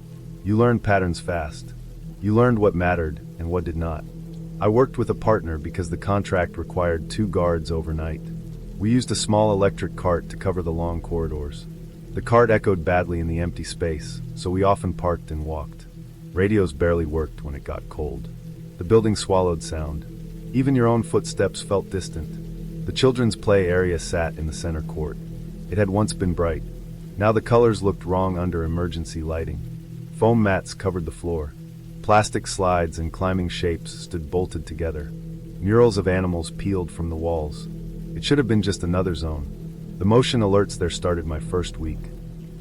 You learned patterns fast. You learned what mattered and what did not. I worked with a partner because the contract required 2 guards overnight. We used a small electric cart to cover the long corridors. The cart echoed badly in the empty space, so we often parked and walked. Radios barely worked when it got cold. The building swallowed sound. Even your own footsteps felt distant. The children's play area sat in the center court. It had once been bright. Now the colors looked wrong under emergency lighting. Foam mats covered the floor. Plastic slides and climbing shapes stood bolted together. Murals of animals peeled from the walls. It should have been just another zone. The motion alerts there started my first week.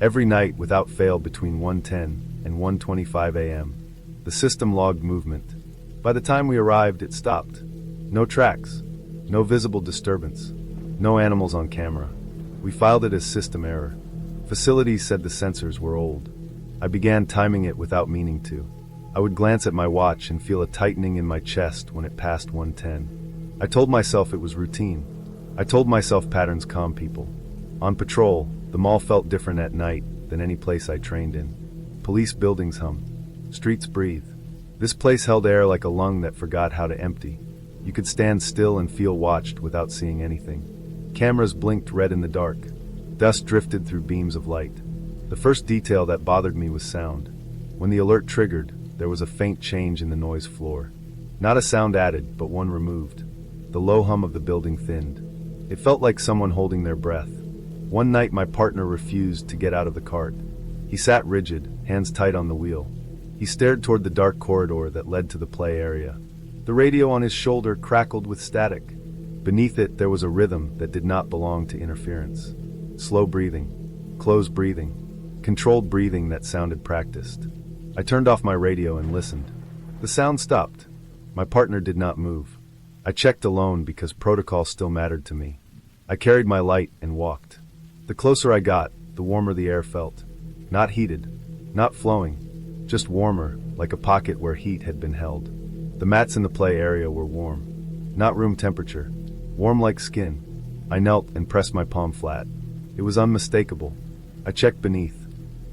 Every night, without fail, between 1:10 and 1:25 a.m., the system logged movement. By the time we arrived, it stopped. No tracks, no visible disturbance, no animals on camera. We filed it as system error. Facilities said the sensors were old. I began timing it without meaning to. I would glance at my watch and feel a tightening in my chest when it passed 1:10. I told myself it was routine. I told myself patterns calm people. On patrol, the mall felt different at night than any place I trained in. Police buildings hum. Streets breathe. This place held air like a lung that forgot how to empty. You could stand still and feel watched without seeing anything. Cameras blinked red in the dark. Dust drifted through beams of light. The first detail that bothered me was sound. When the alert triggered, there was a faint change in the noise floor. Not a sound added, but one removed. The low hum of the building thinned. It felt like someone holding their breath. One night my partner refused to get out of the cart. He sat rigid, hands tight on the wheel. He stared toward the dark corridor that led to the play area. The radio on his shoulder crackled with static. Beneath it, there was a rhythm that did not belong to interference. Slow breathing, close breathing, controlled breathing that sounded practiced. I turned off my radio and listened. The sound stopped. My partner did not move. I checked alone because protocol still mattered to me. I carried my light and walked. The closer I got, the warmer the air felt. Not heated, not flowing, just warmer, like a pocket where heat had been held. The mats in the play area were warm. Not room temperature, warm like skin. I knelt and pressed my palm flat. It was unmistakable. I checked beneath.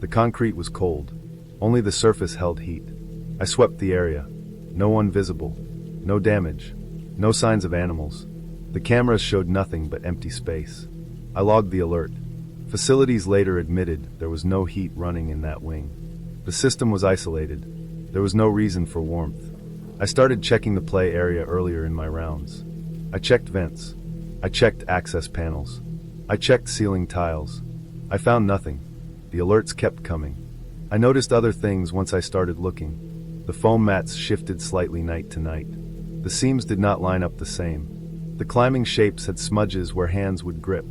The concrete was cold. Only the surface held heat. I swept the area. No one visible. No damage. No signs of animals. The cameras showed nothing but empty space. I logged the alert. Facilities later admitted there was no heat running in that wing. The system was isolated. There was no reason for warmth. I started checking the play area earlier in my rounds. I checked vents. I checked access panels. I checked ceiling tiles. I found nothing. The alerts kept coming. I noticed other things once I started looking. The foam mats shifted slightly night to night. The seams did not line up the same. The climbing shapes had smudges where hands would grip.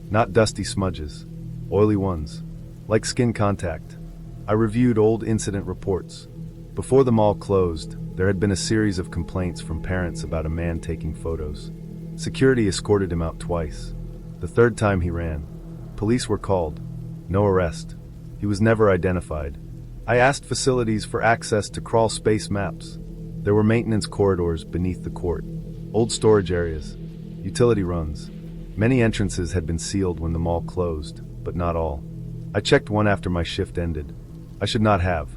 Not dusty smudges. Oily ones. Like skin contact. I reviewed old incident reports. Before the mall closed, there had been a series of complaints from parents about a man taking photos. Security escorted him out twice. The third time he ran. Police were called. No arrest. He was never identified. I asked facilities for access to crawl space maps. There were maintenance corridors beneath the court. Old storage areas. Utility runs. Many entrances had been sealed when the mall closed, but not all. I checked one after my shift ended. I should not have.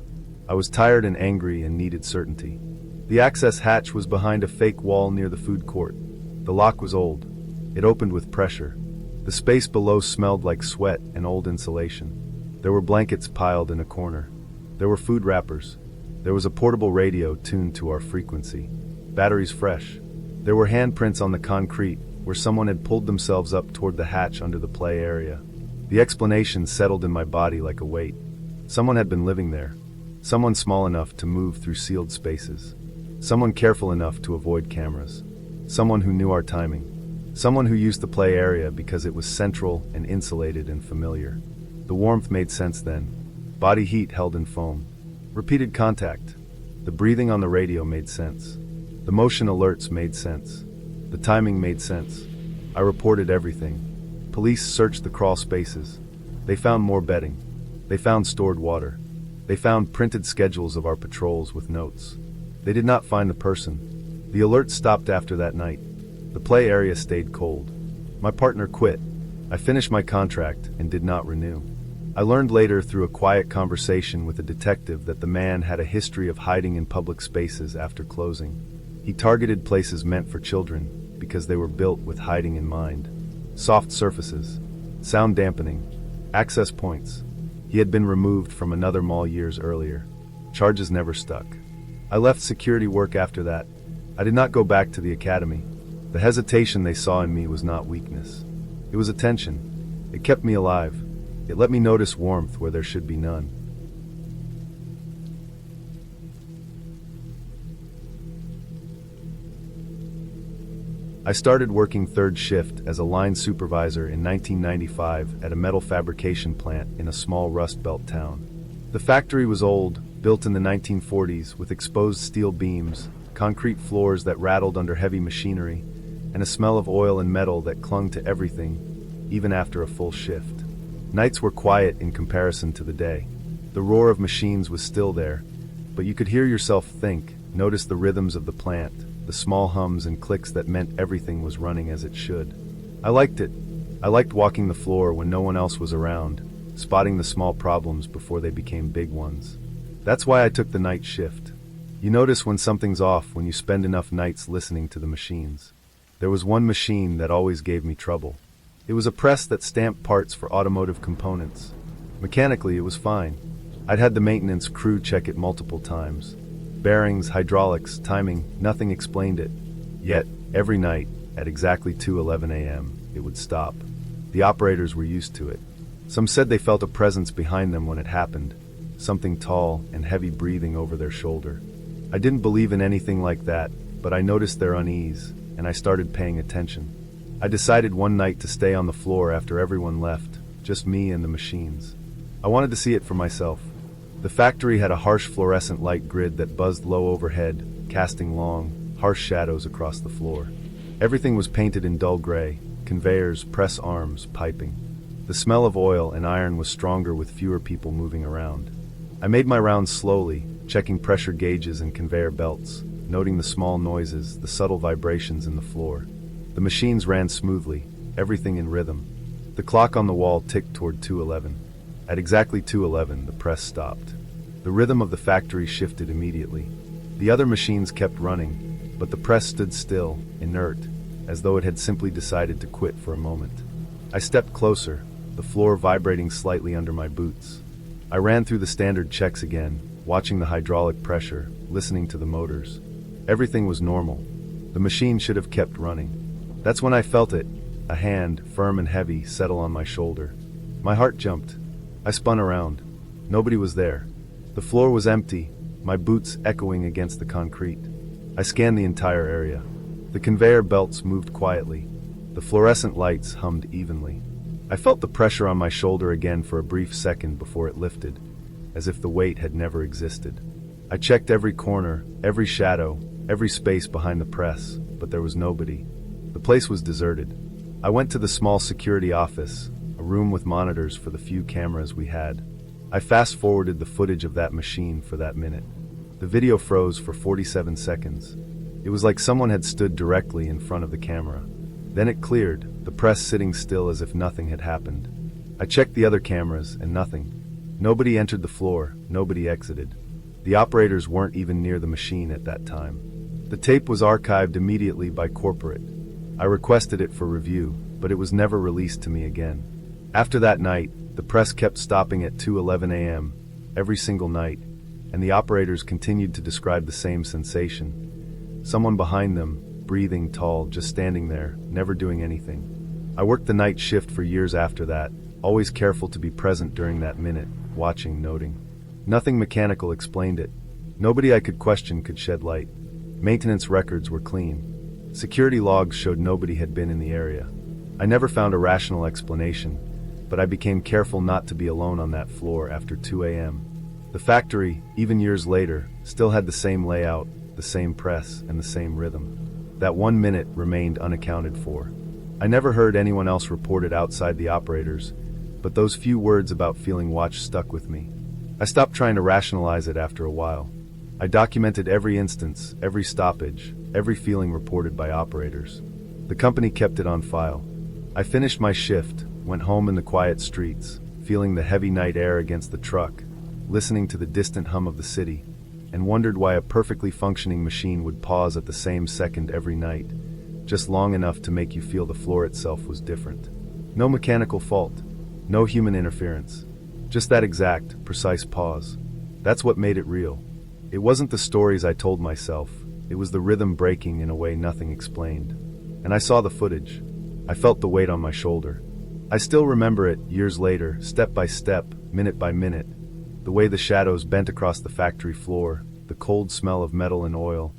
I was tired and angry and needed certainty. The access hatch was behind a fake wall near the food court. The lock was old. It opened with pressure. The space below smelled like sweat and old insulation. There were blankets piled in a corner. There were food wrappers. There was a portable radio tuned to our frequency. Batteries fresh. There were handprints on the concrete where someone had pulled themselves up toward the hatch under the play area. The explanation settled in my body like a weight. Someone had been living there. Someone small enough to move through sealed spaces. Someone careful enough to avoid cameras. Someone who knew our timing. Someone who used the play area because it was central and insulated and familiar. The warmth made sense then. Body heat held in foam. Repeated contact. The breathing on the radio made sense. The motion alerts made sense. The timing made sense. I reported everything. Police searched the crawl spaces. They found more bedding. They found stored water. They found printed schedules of our patrols with notes. They did not find the person. The alert stopped after that night. The play area stayed cold. My partner quit. I finished my contract and did not renew. I learned later through a quiet conversation with a detective that the man had a history of hiding in public spaces after closing. He targeted places meant for children because they were built with hiding in mind. Soft surfaces, sound dampening, access points. He had been removed from another mall years earlier. Charges never stuck. I left security work after that. I did not go back to the academy. The hesitation they saw in me was not weakness. It was attention. It kept me alive. It let me notice warmth where there should be none. I started working third shift as a line supervisor in 1995 at a metal fabrication plant in a small Rust Belt town. The factory was old, built in the 1940s with exposed steel beams, concrete floors that rattled under heavy machinery, and a smell of oil and metal that clung to everything, even after a full shift. Nights were quiet in comparison to the day. The roar of machines was still there, but you could hear yourself think, notice the rhythms of the plant, the small hums and clicks that meant everything was running as it should. I liked it. I liked walking the floor when no one else was around, spotting the small problems before they became big ones. That's why I took the night shift. You notice when something's off when you spend enough nights listening to the machines. There was one machine that always gave me trouble. It was a press that stamped parts for automotive components. Mechanically, it was fine. I'd had the maintenance crew check it multiple times. Bearings, hydraulics, timing, nothing explained it. Yet, every night, at exactly 2:11 a.m., it would stop. The operators were used to it. Some said they felt a presence behind them when it happened, something tall and heavy breathing over their shoulder. I didn't believe in anything like that, but I noticed their unease, and I started paying attention. I decided one night to stay on the floor after everyone left, just me and the machines. I wanted to see it for myself. The factory had a harsh fluorescent light grid that buzzed low overhead, casting long, harsh shadows across the floor. Everything was painted in dull gray, conveyors, press arms, piping. The smell of oil and iron was stronger with fewer people moving around. I made my rounds slowly, checking pressure gauges and conveyor belts, noting the small noises, the subtle vibrations in the floor. The machines ran smoothly, everything in rhythm. The clock on the wall ticked toward 2:11. At exactly 2:11, the press stopped. The rhythm of the factory shifted immediately. The other machines kept running, but the press stood still, inert, as though it had simply decided to quit for a moment. I stepped closer, the floor vibrating slightly under my boots. I ran through the standard checks again, watching the hydraulic pressure, listening to the motors. Everything was normal. The machine should have kept running. That's when I felt it, a hand, firm and heavy, settle on my shoulder. My heart jumped. I spun around. Nobody was there. The floor was empty, my boots echoing against the concrete. I scanned the entire area. The conveyor belts moved quietly. The fluorescent lights hummed evenly. I felt the pressure on my shoulder again for a brief second before it lifted, as if the weight had never existed. I checked every corner, every shadow, every space behind the press, but there was nobody. The place was deserted. I went to the small security office, a room with monitors for the few cameras we had. I fast-forwarded the footage of that machine for that minute. The video froze for 47 seconds. It was like someone had stood directly in front of the camera. Then it cleared, the press sitting still as if nothing had happened. I checked the other cameras, and nothing. Nobody entered the floor, nobody exited. The operators weren't even near the machine at that time. The tape was archived immediately by corporate. I requested it for review, but it was never released to me again. After that night, the press kept stopping at 2:11 a.m., every single night, and the operators continued to describe the same sensation. Someone behind them, breathing, tall, just standing there, never doing anything. I worked the night shift for years after that, always careful to be present during that minute, watching, noting. Nothing mechanical explained it. Nobody I could question could shed light. Maintenance records were clean. Security logs showed nobody had been in the area. I never found a rational explanation, but I became careful not to be alone on that floor after 2 a.m. The factory, even years later, still had the same layout, the same press, and the same rhythm. That 1 minute remained unaccounted for. I never heard anyone else report it outside the operators, but those few words about feeling watched stuck with me. I stopped trying to rationalize it after a while. I documented every instance, every stoppage, every feeling reported by operators. The company kept it on file. I finished my shift, went home in the quiet streets, feeling the heavy night air against the truck, listening to the distant hum of the city, and wondered why a perfectly functioning machine would pause at the same second every night, just long enough to make you feel the floor itself was different. No mechanical fault, no human interference, just that exact, precise pause. That's what made it real. It wasn't the stories I told myself, it was the rhythm breaking in a way nothing explained. And I saw the footage. I felt the weight on my shoulder. I still remember it, years later, step by step, minute by minute. The way the shadows bent across the factory floor, the cold smell of metal and oil,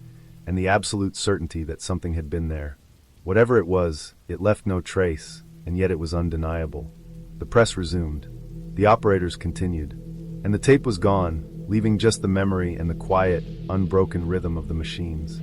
and the absolute certainty that something had been there. Whatever it was, it left no trace, and yet it was undeniable. The press resumed. The operators continued. And the tape was gone, leaving just the memory and the quiet, unbroken rhythm of the machines.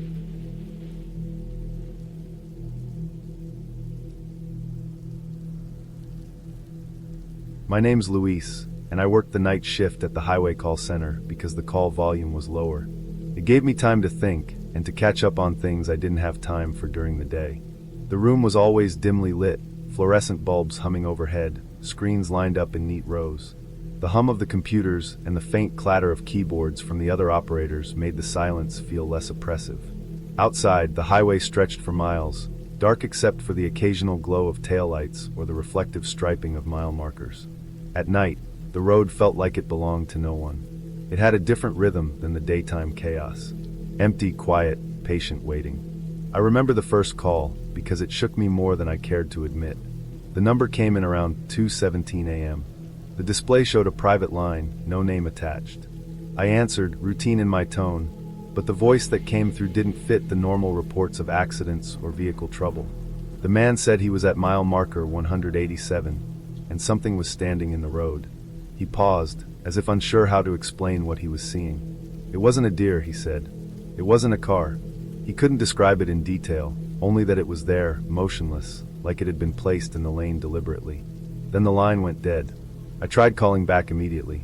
My name's Luis, and I worked the night shift at the highway call center because the call volume was lower. It gave me time to think and to catch up on things I didn't have time for during the day. The room was always dimly lit, fluorescent bulbs humming overhead, screens lined up in neat rows. The hum of the computers and the faint clatter of keyboards from the other operators made the silence feel less oppressive. Outside, the highway stretched for miles, dark except for the occasional glow of taillights or the reflective striping of mile markers. At night, the road felt like it belonged to no one. It had a different rhythm than the daytime chaos. Empty, quiet, patient waiting. I remember the first call because it shook me more than I cared to admit. The number came in around 2:17 a.m. The display showed a private line, no name attached. I answered, routine in my tone, but the voice that came through didn't fit the normal reports of accidents or vehicle trouble. The man said he was at mile marker 187, and something was standing in the road. He paused, as if unsure how to explain what he was seeing. It wasn't a deer, he said. It wasn't a car. He couldn't describe it in detail, only that it was there, motionless, like it had been placed in the lane deliberately. Then the line went dead. I tried calling back immediately.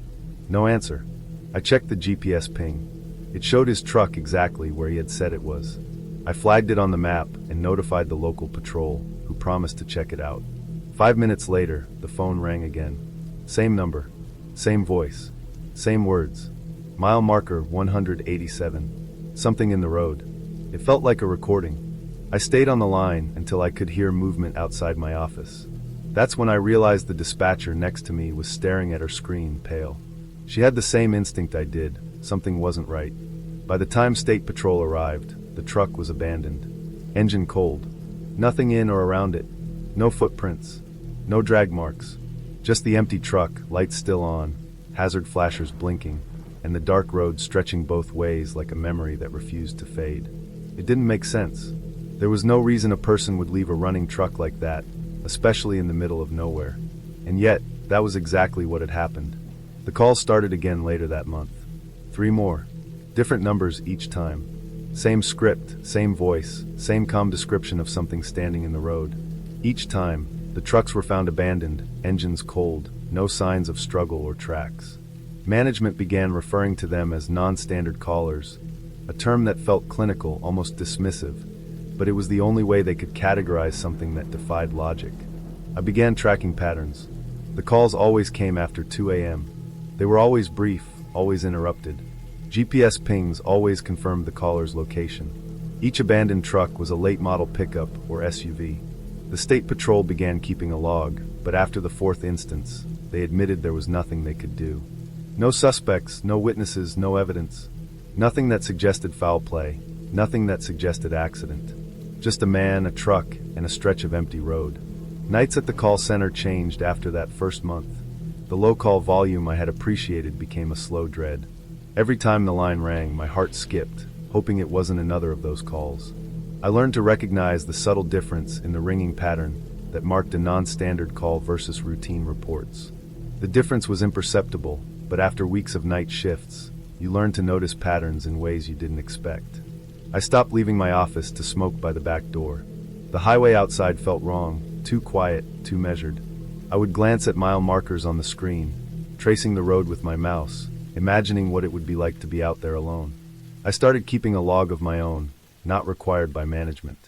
No answer. I checked the GPS ping. It showed his truck exactly where he had said it was. I flagged it on the map and notified the local patrol, who promised to check it out. 5 minutes later, the phone rang again. Same number, same voice, same words. Mile marker 187. Something in the road. It felt like a recording. I stayed on the line until I could hear movement outside my office. That's when I realized the dispatcher next to me was staring at her screen, pale. She had the same instinct I did. Something wasn't right. By the time State Patrol arrived, the truck was abandoned. Engine cold. Nothing in or around it. No footprints. No drag marks. Just the empty truck, lights still on, hazard flashers blinking, and the dark road stretching both ways like a memory that refused to fade. It didn't make sense. There was no reason a person would leave a running truck like that, especially in the middle of nowhere. And yet, that was exactly what had happened. The calls started again later that month. 3 more. Different numbers each time. Same script, same voice, same calm description of something standing in the road. Each time, the trucks were found abandoned, engines cold, no signs of struggle or tracks. Management began referring to them as non-standard callers, a term that felt clinical, almost dismissive, but it was the only way they could categorize something that defied logic. I began tracking patterns. The calls always came after 2 a.m. They were always brief, always interrupted. GPS pings always confirmed the caller's location. Each abandoned truck was a late model pickup or SUV. The State Patrol began keeping a log, but after the 4th instance, they admitted there was nothing they could do. No suspects, no witnesses, no evidence. Nothing that suggested foul play, nothing that suggested accident. Just a man, a truck, and a stretch of empty road. Nights at the call center changed after that first month. The low call volume I had appreciated became a slow dread. Every time the line rang, my heart skipped, hoping it wasn't another of those calls. I learned to recognize the subtle difference in the ringing pattern that marked a non-standard call versus routine reports. The difference was imperceptible, but after weeks of night shifts, you learned to notice patterns in ways you didn't expect. I stopped leaving my office to smoke by the back door. The highway outside felt wrong, too quiet, too measured. I would glance at mile markers on the screen, tracing the road with my mouse, imagining what it would be like to be out there alone. I started keeping a log of my own, not required by management.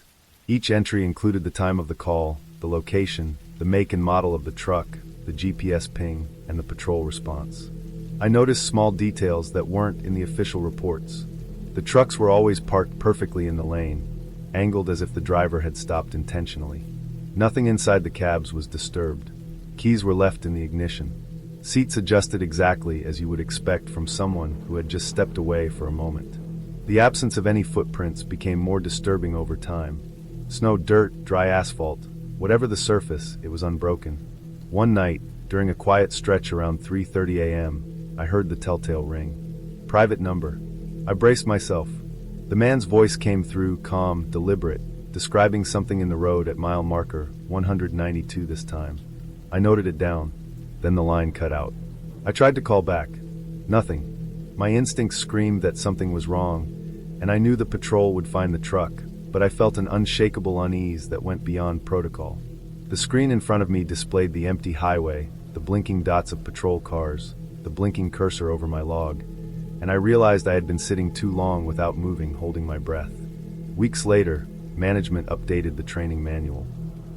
Each entry included the time of the call, the location, the make and model of the truck, the GPS ping, and the patrol response. I noticed small details that weren't in the official reports. The trucks were always parked perfectly in the lane, angled as if the driver had stopped intentionally. Nothing inside the cabs was disturbed. Keys were left in the ignition. Seats adjusted exactly as you would expect from someone who had just stepped away for a moment. The absence of any footprints became more disturbing over time. Snow, dirt, dry asphalt, whatever the surface, it was unbroken. One night, during a quiet stretch around 3:30 a.m., I heard the telltale ring. Private number. I braced myself. The man's voice came through, calm, deliberate, describing something in the road at mile marker 192 this time. I noted it down. Then the line cut out. I tried to call back. Nothing. My instincts screamed that something was wrong, and I knew the patrol would find the truck, but I felt an unshakable unease that went beyond protocol. The screen in front of me displayed the empty highway, the blinking dots of patrol cars, the blinking cursor over my log, and I realized I had been sitting too long without moving, holding my breath. Weeks later, management updated the training manual.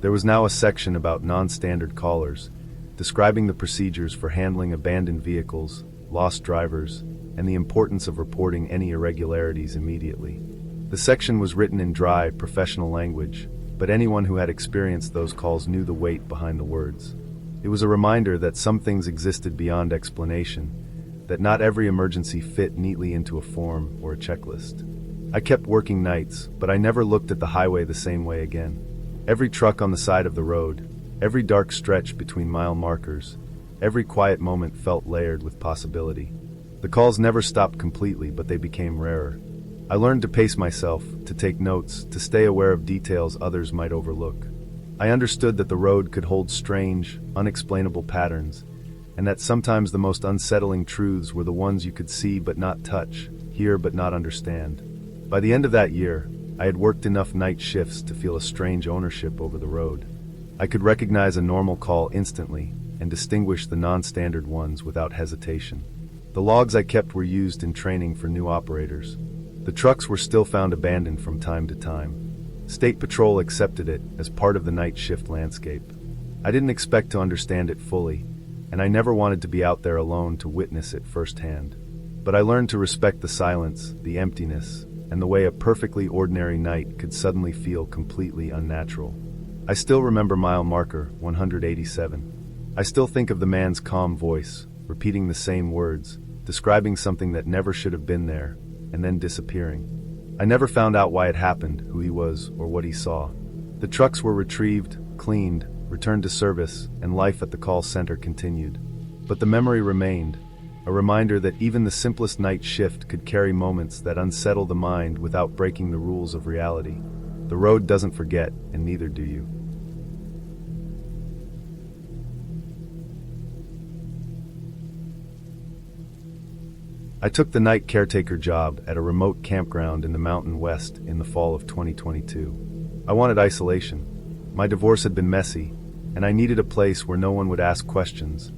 There was now a section about non-standard callers, describing the procedures for handling abandoned vehicles, lost drivers, and the importance of reporting any irregularities immediately. The section was written in dry, professional language, but anyone who had experienced those calls knew the weight behind the words. It was a reminder that some things existed beyond explanation, that not every emergency fit neatly into a form or a checklist. I kept working nights, but I never looked at the highway the same way again. Every truck on the side of the road, every dark stretch between mile markers, every quiet moment felt layered with possibility. The calls never stopped completely, but they became rarer. I learned to pace myself, to take notes, to stay aware of details others might overlook. I understood that the road could hold strange, unexplainable patterns, and that sometimes the most unsettling truths were the ones you could see but not touch, hear but not understand. By the end of that year, I had worked enough night shifts to feel a strange ownership over the road. I could recognize a normal call instantly and distinguish the non-standard ones without hesitation. The logs I kept were used in training for new operators. The trucks were still found abandoned from time to time. State Patrol accepted it as part of the night shift landscape. I didn't expect to understand it fully, and I never wanted to be out there alone to witness it firsthand. But I learned to respect the silence, the emptiness, and the way a perfectly ordinary night could suddenly feel completely unnatural. I still remember mile marker 187. I still think of the man's calm voice, repeating the same words, describing something that never should have been there, and then disappearing. I never found out why it happened, who he was, or what he saw. The trucks were retrieved, cleaned, returned to service, and life at the call center continued. But the memory remained, a reminder that even the simplest night shift could carry moments that unsettle the mind without breaking the rules of reality. The road doesn't forget, and neither do you. I took the night caretaker job at a remote campground in the Mountain West in the fall of 2022. I wanted isolation. My divorce had been messy, and I needed a place where no one would ask questions,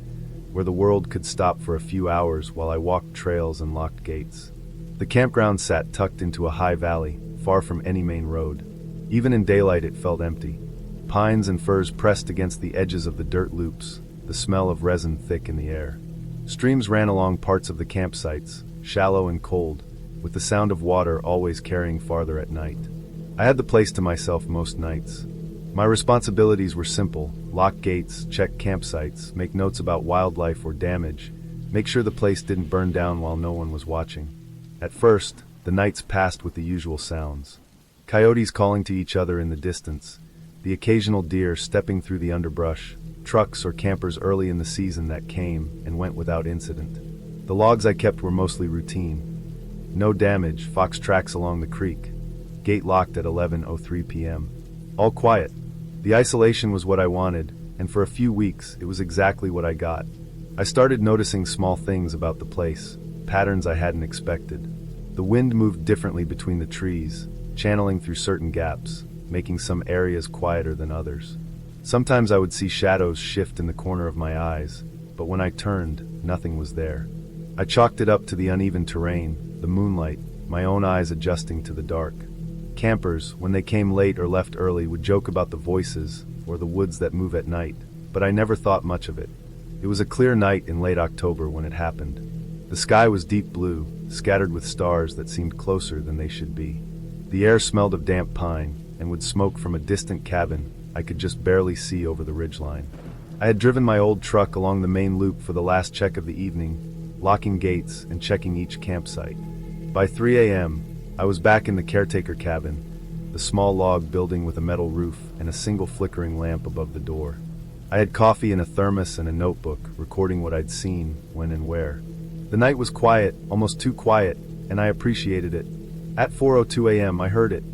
where the world could stop for a few hours while I walked trails and locked gates. The campground sat tucked into a high valley, far from any main road. Even in daylight it felt empty. Pines and firs pressed against the edges of the dirt loops, the smell of resin thick in the air. Streams ran along parts of the campsites, shallow and cold, with the sound of water always carrying farther at night. I had the place to myself most nights. My responsibilities were simple: lock gates, check campsites, make notes about wildlife or damage, make sure the place didn't burn down while no one was watching. At first, the nights passed with the usual sounds. Coyotes calling to each other in the distance, the occasional deer stepping through the underbrush, trucks or campers early in the season that came and went without incident. The logs I kept were mostly routine. No damage, fox tracks along the creek. Gate locked at 11:03 p.m. All quiet. The isolation was what I wanted, and for a few weeks it was exactly what I got. I started noticing small things about the place, patterns I hadn't expected. The wind moved differently between the trees, channeling through certain gaps, making some areas quieter than others. Sometimes I would see shadows shift in the corner of my eyes, but when I turned, nothing was there. I chalked it up to the uneven terrain, the moonlight, my own eyes adjusting to the dark. Campers, when they came late or left early, would joke about the voices or the woods that move at night, but I never thought much of it. It was a clear night in late October when it happened. The sky was deep blue, scattered with stars that seemed closer than they should be. The air smelled of damp pine, and with smoke from a distant cabin I could just barely see over the ridgeline. I had driven my old truck along the main loop for the last check of the evening, locking gates and checking each campsite. By 3 a.m., I was back in the caretaker cabin, the small log building with a metal roof and a single flickering lamp above the door. I had coffee in a thermos and a notebook, recording what I'd seen, when and where. The night was quiet, almost too quiet, and I appreciated it. At 4:02 a.m. I heard it.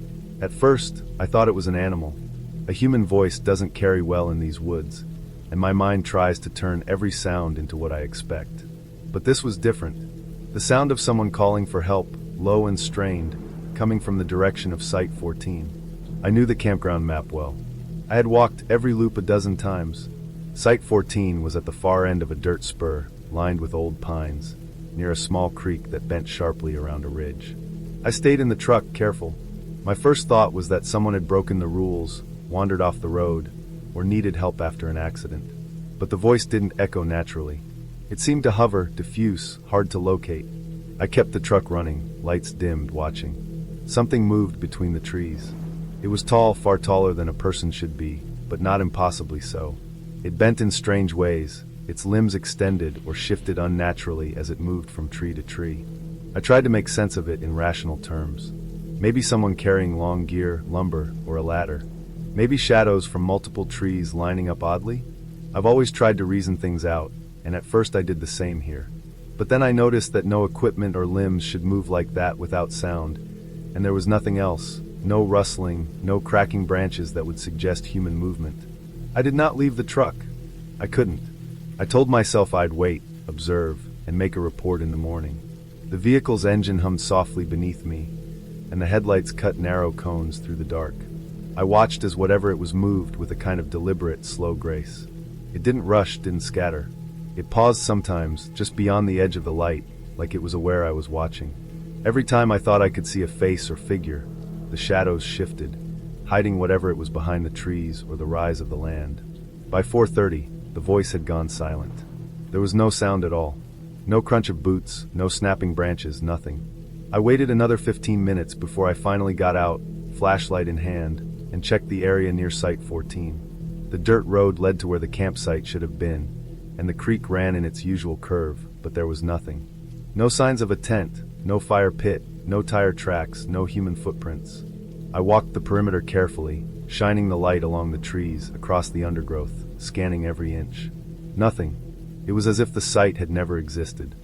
At first, I thought it was an animal. A human voice doesn't carry well in these woods, and my mind tries to turn every sound into what I expect. But this was different. The sound of someone calling for help, low and strained, coming from the direction of Site 14. I knew the campground map well. I had walked every loop a dozen times. Site 14 was at the far end of a dirt spur, lined with old pines, near a small creek that bent sharply around a ridge. I stayed in the truck, careful. My first thought was that someone had broken the rules, wandered off the road, or needed help after an accident. But the voice didn't echo naturally. It seemed to hover, diffuse, hard to locate. I kept the truck running, lights dimmed, watching. Something moved between the trees. It was tall, far taller than a person should be, but not impossibly so. It bent in strange ways, its limbs extended or shifted unnaturally as it moved from tree to tree. I tried to make sense of it in rational terms. Maybe someone carrying long gear, lumber, or a ladder. Maybe shadows from multiple trees lining up oddly? I've always tried to reason things out, and at first I did the same here. But then I noticed that no equipment or limbs should move like that without sound, and there was nothing else, no rustling, no cracking branches that would suggest human movement. I did not leave the truck. I couldn't. I told myself I'd wait, observe, and make a report in the morning. The vehicle's engine hummed softly beneath me, and the headlights cut narrow cones through the dark. I watched as whatever it was moved with a kind of deliberate, slow grace. It didn't rush, didn't scatter. It paused sometimes, just beyond the edge of the light, like it was aware I was watching. Every time I thought I could see a face or figure, the shadows shifted, hiding whatever it was behind the trees or the rise of the land. By 4:30, the voice had gone silent. There was no sound at all. No crunch of boots, no snapping branches, nothing. I waited another 15 minutes before I finally got out, flashlight in hand, and checked the area near Site 14. The dirt road led to where the campsite should have been, and the creek ran in its usual curve, but there was nothing. No signs of a tent, no fire pit, no tire tracks, no human footprints. I walked the perimeter carefully, shining the light along the trees, across the undergrowth, scanning every inch. Nothing. It was as if the site had never existed.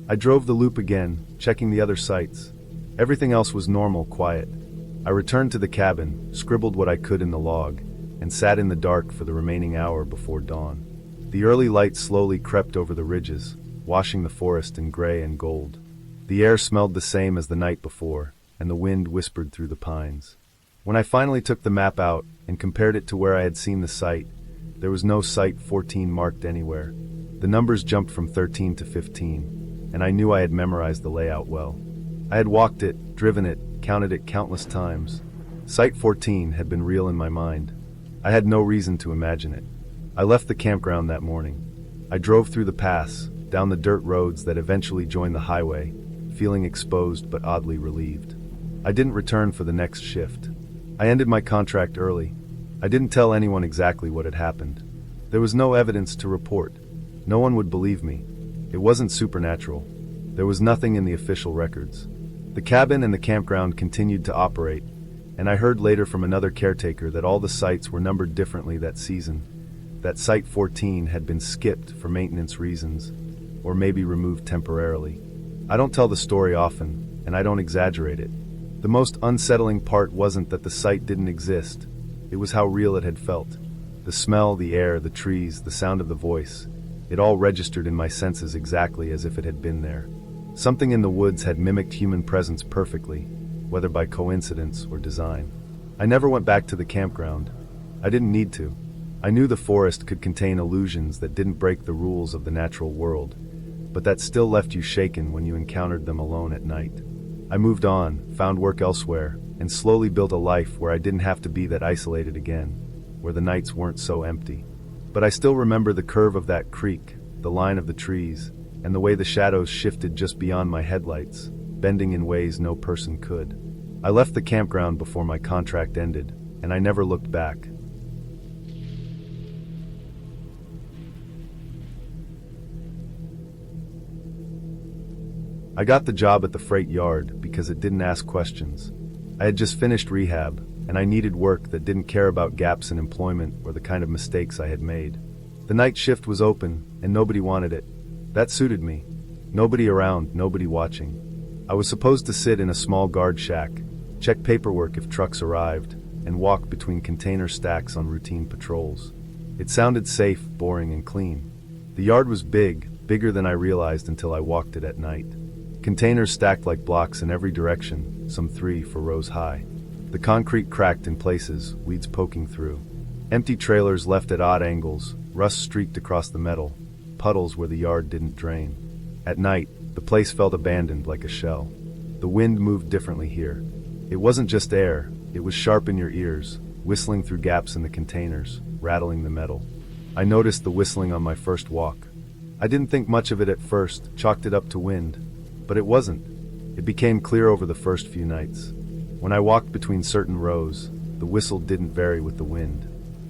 I drove the loop again, checking the other sites. Everything else was normal, quiet. I returned to the cabin, scribbled what I could in the log, and sat in the dark for the remaining hour before dawn. The early light slowly crept over the ridges, washing the forest in gray and gold. The air smelled the same as the night before, and the wind whispered through the pines. When I finally took the map out and compared it to where I had seen the site, there was no Site 14 marked anywhere. The numbers jumped from 13 to 15, and I knew I had memorized the layout well. I had walked it, driven it, counted it countless times. Site 14 had been real in my mind. I had no reason to imagine it. I left the campground that morning. I drove through the pass, down the dirt roads that eventually joined the highway, feeling exposed but oddly relieved. I didn't return for the next shift. I ended my contract early. I didn't tell anyone exactly what had happened. There was no evidence to report. No one would believe me. It wasn't supernatural. There was nothing in the official records. The cabin and the campground continued to operate, and I heard later from another caretaker that all the sites were numbered differently that season, that Site 14 had been skipped for maintenance reasons, or maybe removed temporarily. I don't tell the story often, and I don't exaggerate it. The most unsettling part wasn't that the site didn't exist. It was how real it had felt. The smell, the air, the trees, the sound of the voice. It all registered in my senses exactly as if it had been there. Something in the woods had mimicked human presence perfectly, whether by coincidence or design. I never went back to the campground. I didn't need to. I knew the forest could contain illusions that didn't break the rules of the natural world, but that still left you shaken when you encountered them alone at night. I moved on, found work elsewhere, and slowly built a life where I didn't have to be that isolated again, where the nights weren't so empty. But I still remember the curve of that creek, the line of the trees, and the way the shadows shifted just beyond my headlights, bending in ways no person could. I left the campground before my contract ended, and I never looked back. I got the job at the freight yard because it didn't ask questions. I had just finished rehab, and I needed work that didn't care about gaps in employment or the kind of mistakes I had made. The night shift was open, and nobody wanted it. That suited me. Nobody around, nobody watching. I was supposed to sit in a small guard shack, check paperwork if trucks arrived, and walk between container stacks on routine patrols. It sounded safe, boring, and clean. The yard was big, bigger than I realized until I walked it at night. Containers stacked like blocks in every direction, some 3-4 rows high. The concrete cracked in places, weeds poking through. Empty trailers left at odd angles, rust streaked across the metal, puddles where the yard didn't drain. At night, the place felt abandoned like a shell. The wind moved differently here. It wasn't just air, it was sharp in your ears, whistling through gaps in the containers, rattling the metal. I noticed the whistling on my first walk. I didn't think much of it at first, chalked it up to wind. But it wasn't. It became clear over the first few nights. When I walked between certain rows, the whistle didn't vary with the wind.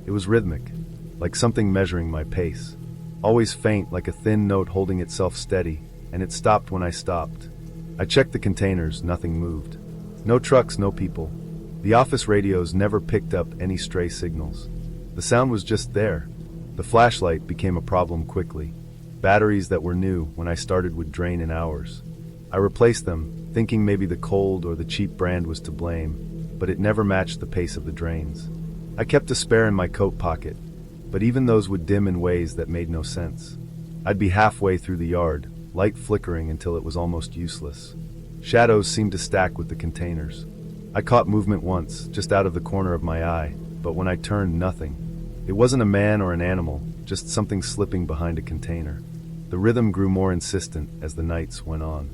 It was rhythmic, like something measuring my pace. Always faint, like a thin note holding itself steady, and it stopped when I stopped. I checked the containers, nothing moved. No trucks, no people. The office radios never picked up any stray signals. The sound was just there. The flashlight became a problem quickly. Batteries that were new when I started would drain in hours. I replaced them, thinking maybe the cold or the cheap brand was to blame, but it never matched the pace of the drains. I kept a spare in my coat pocket, but even those would dim in ways that made no sense. I'd be halfway through the yard, light flickering until it was almost useless. Shadows seemed to stack with the containers. I caught movement once, just out of the corner of my eye, but when I turned, nothing. It wasn't a man or an animal, just something slipping behind a container. The rhythm grew more insistent as the nights went on.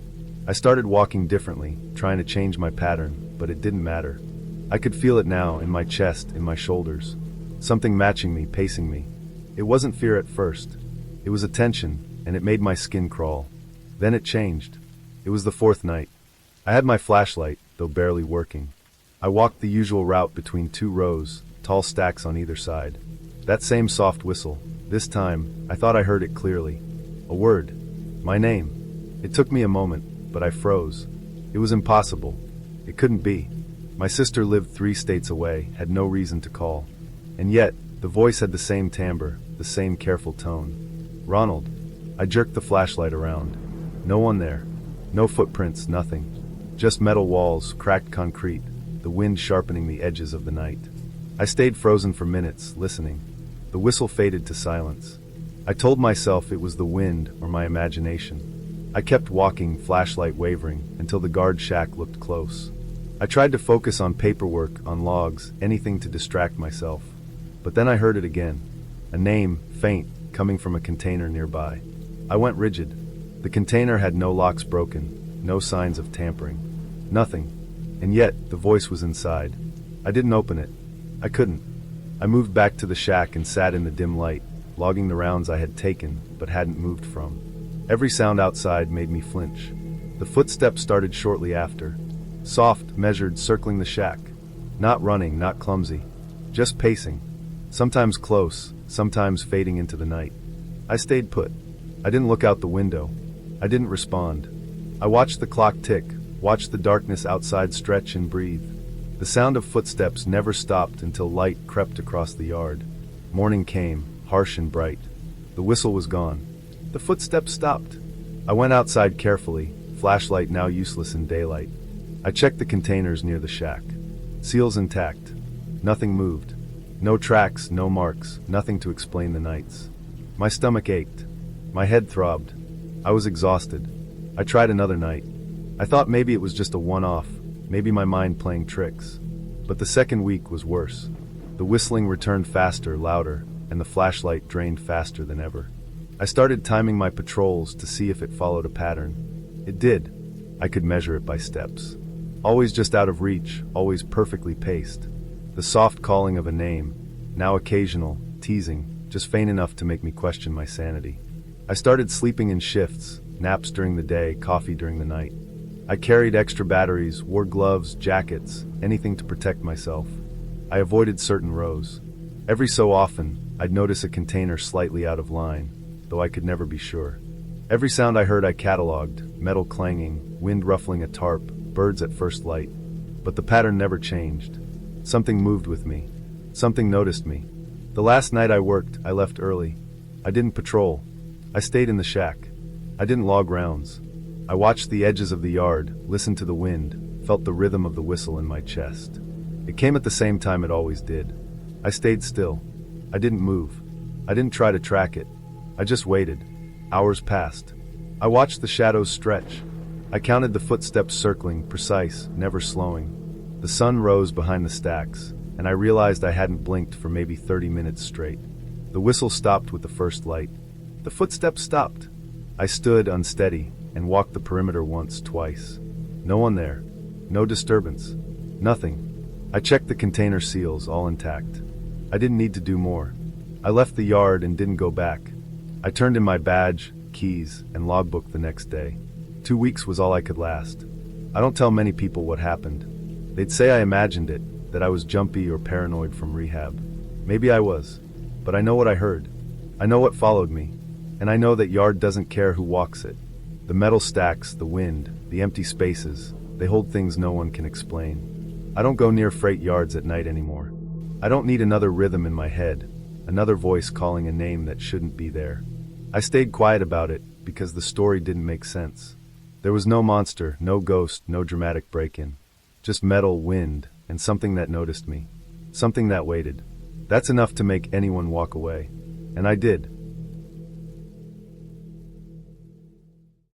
I started walking differently, trying to change my pattern, but it didn't matter. I could feel it now, in my chest, in my shoulders. Something matching me, pacing me. It wasn't fear at first. It was attention, and it made my skin crawl. Then it changed. It was the fourth night. I had my flashlight, though barely working. I walked the usual route between 2 rows, tall stacks on either side. That same soft whistle. This time, I thought I heard it clearly. A word. My name. It took me a moment, but I froze. It was impossible. It couldn't be. My sister lived 3 states away, had no reason to call. And yet, the voice had the same timbre, the same careful tone. Ronald. I jerked the flashlight around. No one there. No footprints, nothing. Just metal walls, cracked concrete, the wind sharpening the edges of the night. I stayed frozen for minutes, listening. The whistle faded to silence. I told myself it was the wind or my imagination. I kept walking, flashlight wavering, until the guard shack looked close. I tried to focus on paperwork, on logs, anything to distract myself. But then I heard it again. A name, faint, coming from a container nearby. I went rigid. The container had no locks broken, no signs of tampering. Nothing. And yet, the voice was inside. I didn't open it. I couldn't. I moved back to the shack and sat in the dim light, logging the rounds I had taken, but hadn't moved from. Every sound outside made me flinch. The footsteps started shortly after. Soft, measured, circling the shack. Not running, not clumsy. Just pacing. Sometimes close, sometimes fading into the night. I stayed put. I didn't look out the window. I didn't respond. I watched the clock tick, watched the darkness outside stretch and breathe. The sound of footsteps never stopped until light crept across the yard. Morning came, harsh and bright. The whistle was gone. The footsteps stopped. I went outside carefully, flashlight now useless in daylight. I checked the containers near the shack. Seals intact. Nothing moved. No tracks, no marks, nothing to explain the nights. My stomach ached. My head throbbed. I was exhausted. I tried another night. I thought maybe it was just a one-off, maybe my mind playing tricks. But the second week was worse. The whistling returned faster, louder. and the flashlight drained faster than ever. I started timing my patrols to see if it followed a pattern. It did. I could measure it by steps. Always just out of reach, always perfectly paced. The soft calling of a name, now occasional, teasing, just faint enough to make me question my sanity. I started sleeping in shifts, naps during the day, coffee during the night. I carried extra batteries, wore gloves, jackets, anything to protect myself. I avoided certain rows. Every so often, I'd notice a container slightly out of line, though I could never be sure. Every sound I heard I cataloged, metal clanging, wind ruffling a tarp, birds at first light. But the pattern never changed. Something moved with me. Something noticed me. The last night I worked, I left early. I didn't patrol. I stayed in the shack. I didn't log rounds. I watched the edges of the yard, listened to the wind, felt the rhythm of the whistle in my chest. It came at the same time it always did. I stayed still. I didn't move. I didn't try to track it. I just waited. Hours passed. I watched the shadows stretch. I counted the footsteps circling, precise, never slowing. The sun rose behind the stacks, and I realized I hadn't blinked for maybe 30 minutes straight. The whistle stopped with the first light. The footsteps stopped. I stood unsteady and walked the perimeter once, twice. No one there. No disturbance. Nothing. I checked the container seals, all intact. I didn't need to do more. I left the yard and didn't go back. I turned in my badge, keys, and logbook the next day. 2 weeks was all I could last. I don't tell many people what happened. They'd say I imagined it, that I was jumpy or paranoid from rehab. Maybe I was. But I know what I heard. I know what followed me. And I know that yard doesn't care who walks it. The metal stacks, the wind, the empty spaces, they hold things no one can explain. I don't go near freight yards at night anymore. I don't need another rhythm in my head, another voice calling a name that shouldn't be there. I stayed quiet about it because the story didn't make sense. There was no monster, no ghost, no dramatic break-in. Just metal, wind, and something that noticed me. Something that waited. That's enough to make anyone walk away. And I did.